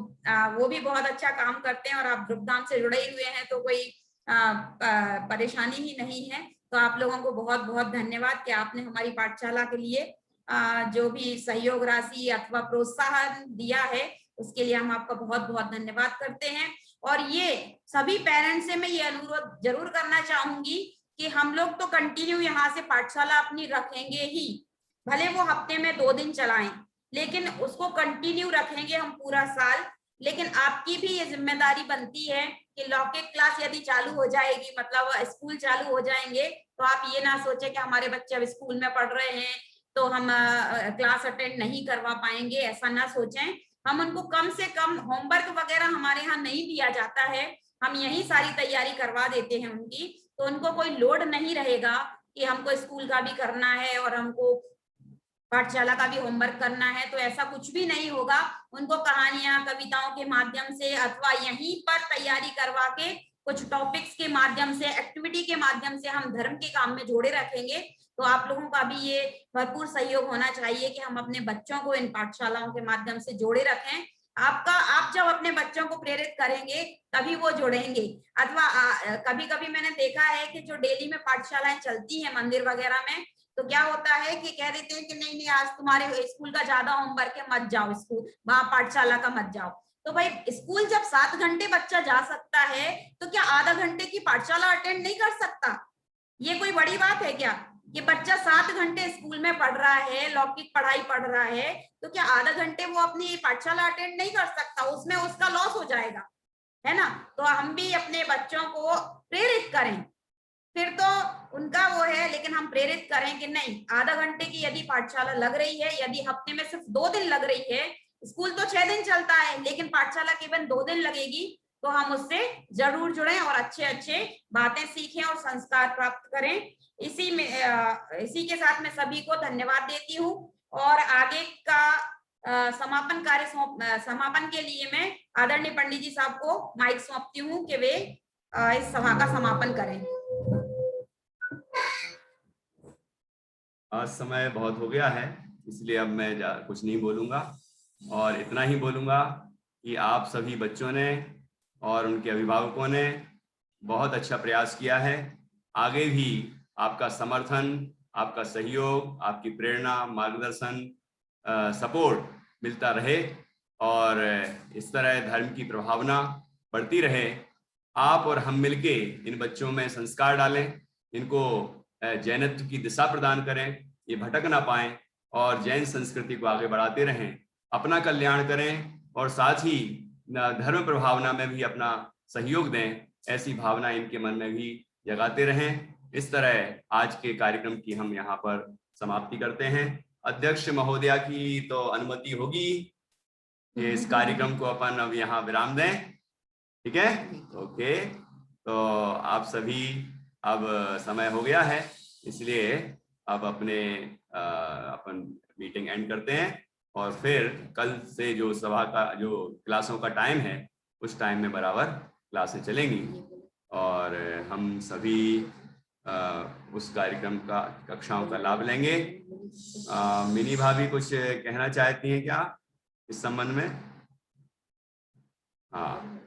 वो भी बहुत अच्छा काम करते हैं और आप ध्रुवधाम से जुड़े हुए हैं, तो कोई परेशानी ही नहीं है। तो आप लोगों को बहुत बहुत धन्यवाद कि आपने हमारी पाठशाला के लिए जो भी सहयोग राशि अथवा प्रोत्साहन दिया है, उसके लिए हम आपका बहुत बहुत धन्यवाद करते हैं। और ये सभी पेरेंट्स से मैं ये अनुरोध जरूर करना चाहूंगी कि हम लोग तो कंटिन्यू यहाँ से पाठशाला अपनी रखेंगे ही, भले वो हफ्ते में 2 दिन चलाएं, लेकिन उसको कंटिन्यू रखेंगे हम पूरा साल। लेकिन आपकी भी ये जिम्मेदारी बनती है कि लौकिक क्लास यदि चालू हो जाएगी, मतलब स्कूल चालू हो जाएंगे, तो आप ये ना सोचे कि हमारे बच्चे अब स्कूल में पढ़ रहे हैं तो हम क्लास अटेंड नहीं करवा पाएंगे, ऐसा ना सोचें। हम उनको कम से कम होमवर्क वगैरह हमारे यहाँ नहीं दिया जाता है, हम यही सारी तैयारी करवा देते हैं उनकी, तो उनको कोई लोड नहीं रहेगा कि हमको स्कूल का भी करना है और हमको पाठशाला का भी होमवर्क करना है। तो ऐसा कुछ भी नहीं होगा। उनको कहानियां, कविताओं के माध्यम से अथवा यहीं पर तैयारी करवा के कुछ टॉपिक्स के माध्यम से, एक्टिविटी के माध्यम से हम धर्म के काम में जोड़े रखेंगे। तो आप लोगों का भी ये भरपूर सहयोग होना चाहिए कि हम अपने बच्चों को इन पाठशालाओं के माध्यम से जोड़े रखें। आप जब अपने बच्चों को प्रेरित करेंगे तभी वो जुड़ेंगे। अथवा कभी कभी मैंने देखा है कि जो डेली में पाठशालाएं चलती हैं मंदिर वगैरह में, तो क्या होता है कि कह देते हैं कि नहीं नहीं आज तुम्हारे स्कूल का ज्यादा होमवर्क है, मत जाओ स्कूल, वहां पाठशाला का मत जाओ। तो भाई स्कूल जब 7 घंटे बच्चा जा सकता है तो क्या आधा घंटे की पाठशाला अटेंड नहीं कर सकता? ये कोई बड़ी बात है क्या? कि बच्चा 7 घंटे स्कूल में पढ़ रहा है, लौकिक पढ़ाई पढ़ रहा है, तो क्या आधा घंटे वो अपनी पाठशाला अटेंड नहीं कर सकता? उसमें उसका लॉस हो जाएगा, है ना। तो हम भी अपने बच्चों को प्रेरित करें, फिर तो उनका वो है, लेकिन हम प्रेरित करें कि नहीं, आधा घंटे की यदि पाठशाला लग रही है, यदि हफ्ते में सिर्फ 2 दिन लग रही है, स्कूल तो 6 दिन चलता है लेकिन पाठशाला केवल 2 दिन लगेगी, तो हम उससे जरूर जुड़ें और अच्छे अच्छे बातें सीखें और संस्कार प्राप्त करें। इसी के साथ मैं सभी को धन्यवाद देती हूँ और आगे का समापन के लिए मैं आदरणीय पंडित जी साहब को माइक सौंपती हूँ कि वे इस सभा का समापन करें। आज समय बहुत हो गया है, इसलिए अब मैं कुछ नहीं बोलूंगा और इतना ही बोलूंगा कि आप सभी बच्चों ने और उनके अभिभावकों ने बहुत अच्छा प्रयास किया है। आगे भी आपका समर्थन, आपका सहयोग, आपकी प्रेरणा, मार्गदर्शन, सपोर्ट मिलता रहे और इस तरह धर्म की प्रभावना बढ़ती रहे। आप और हम मिलके इन बच्चों में संस्कार डालें, इनको जैनत्व की दिशा प्रदान करें, ये भटक ना पाएं और जैन संस्कृति को आगे बढ़ाते रहें, अपना कल्याण करें और साथ ही धर्म प्रभावना में भी अपना सहयोग दें। ऐसी भावना इनके मन में भी जगाते रहें। इस तरह आज के कार्यक्रम की हम यहाँ पर समाप्ति करते हैं। अध्यक्ष महोदया की तो अनुमति होगी कि इस कार्यक्रम को अपन अब यहाँ विराम दें, ठीक है? ओके, तो आप सभी, अब समय हो गया है, इसलिए अब अपन मीटिंग एंड करते हैं और फिर कल से जो सभा का जो क्लासों का टाइम है उस टाइम में बराबर क्लासें चलेंगी और हम सभी उस कार्यक्रम का कक्षाओं का लाभ लेंगे। मिनी भाभी कुछ कहना चाहती हैं क्या इस संबंध में? हाँ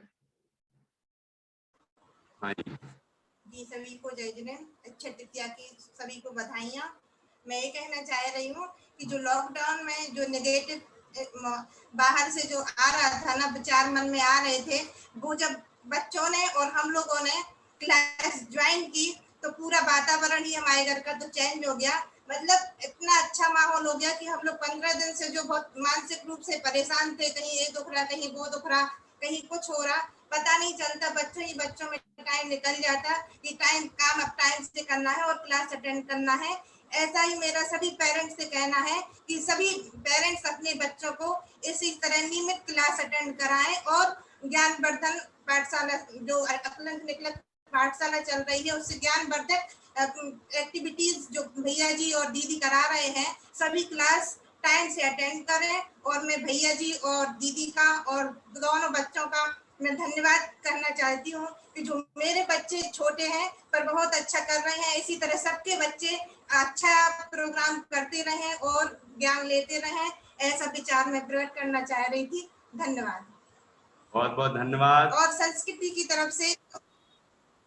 जी, सभी को जय जैन, अक्षय तृतीया की सभी को बधाइयाँ। मैं ये कहना चाह रही हूँ कि जो लॉकडाउन में जो नेगेटिव बाहर से जो आ रहा था ना, विचार मन में आ रहे थे, वो जब बच्चों ने और हम लोगों ने क्लास ज्वाइन की तो पूरा वातावरण ही हमारे घर का तो चेंज हो गया। मतलब इतना अच्छा माहौल हो गया कि हम लोग 15 दिन से जो बहुत मानसिक रूप से परेशान थे, कहीं ये दुख रहा, कहीं वो दुख रहा, कहीं कुछ हो रहा, पता नहीं चलता, बच्चों में टाइम निकल जाता कि काम अब टाइम से करना है और क्लास अटेंड करना है। ऐसा ही मेरा सभी पेरेंट्स से कहना है कि सभी पेरेंट्स अपने बच्चों को इसी तरह नियमित क्लास अटेंड कराएं और ज्ञानवर्धन पाठशाला जो अकलंक निकलंक पाठशाला चल रही है उससे ज्ञानवर्धक एक्टिविटीज जो भैया जी और दीदी करा रहे हैं, सभी क्लास टाइम से अटेंड करें। और मैं भैया जी और दीदी का और दोनों बच्चों का मैं धन्यवाद करना चाहती हूँ कि जो मेरे बच्चे छोटे हैं पर बहुत अच्छा कर रहे हैं, इसी तरह सबके बच्चे अच्छा प्रोग्राम करते रहें और ज्ञान लेते रहें, ऐसा विचार मैं प्रकट करना चाह रही थी। धन्यवाद, बहुत बहुत धन्यवाद। और संस्कृति की तरफ से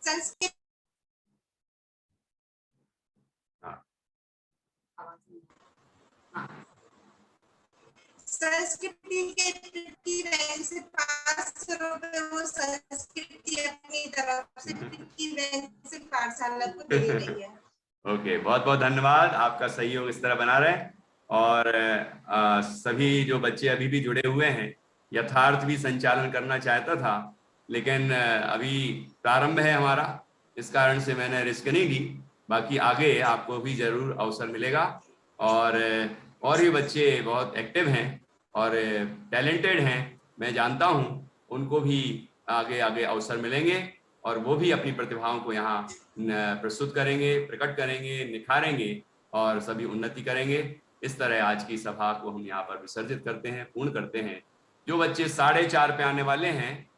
संस्कृति के 50 रैंक से पास वो संस्कृति अपनी तरफ से 50 रैंक से पाठशाला को दे रही है। ओके, बहुत बहुत धन्यवाद, आपका सहयोग इस तरह बना रहे। और सभी जो बच्चे अभी भी जुड़े हुए हैं, यथार्थ भी संचालन करना चाहता था लेकिन अभी प्रारंभ है हमारा, इस कारण से मैंने रिस्क नहीं ली। बाकी आगे आपको भी जरूर अवसर मिलेगा और भी बच्चे बहुत एक्टिव हैं और टैलेंटेड हैं, मैं जानता हूं, उनको भी आगे आगे अवसर मिलेंगे और वो भी अपनी प्रतिभाओं को यहाँ प्रस्तुत करेंगे, प्रकट करेंगे, निखारेंगे और सभी उन्नति करेंगे। इस तरह आज की सभा को हम यहाँ पर विसर्जित करते हैं, पूर्ण करते हैं। जो बच्चे 4:30 पे आने वाले हैं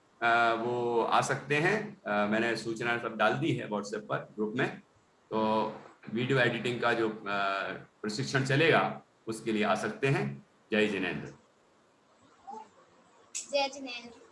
वो आ सकते हैं। मैंने सूचना सब डाल दी है व्हाट्सएप पर ग्रुप में, तो वीडियो एडिटिंग का जो प्रशिक्षण चलेगा उसके लिए आ सकते हैं। जय जिनेंद्र। जय जिनेंद्र।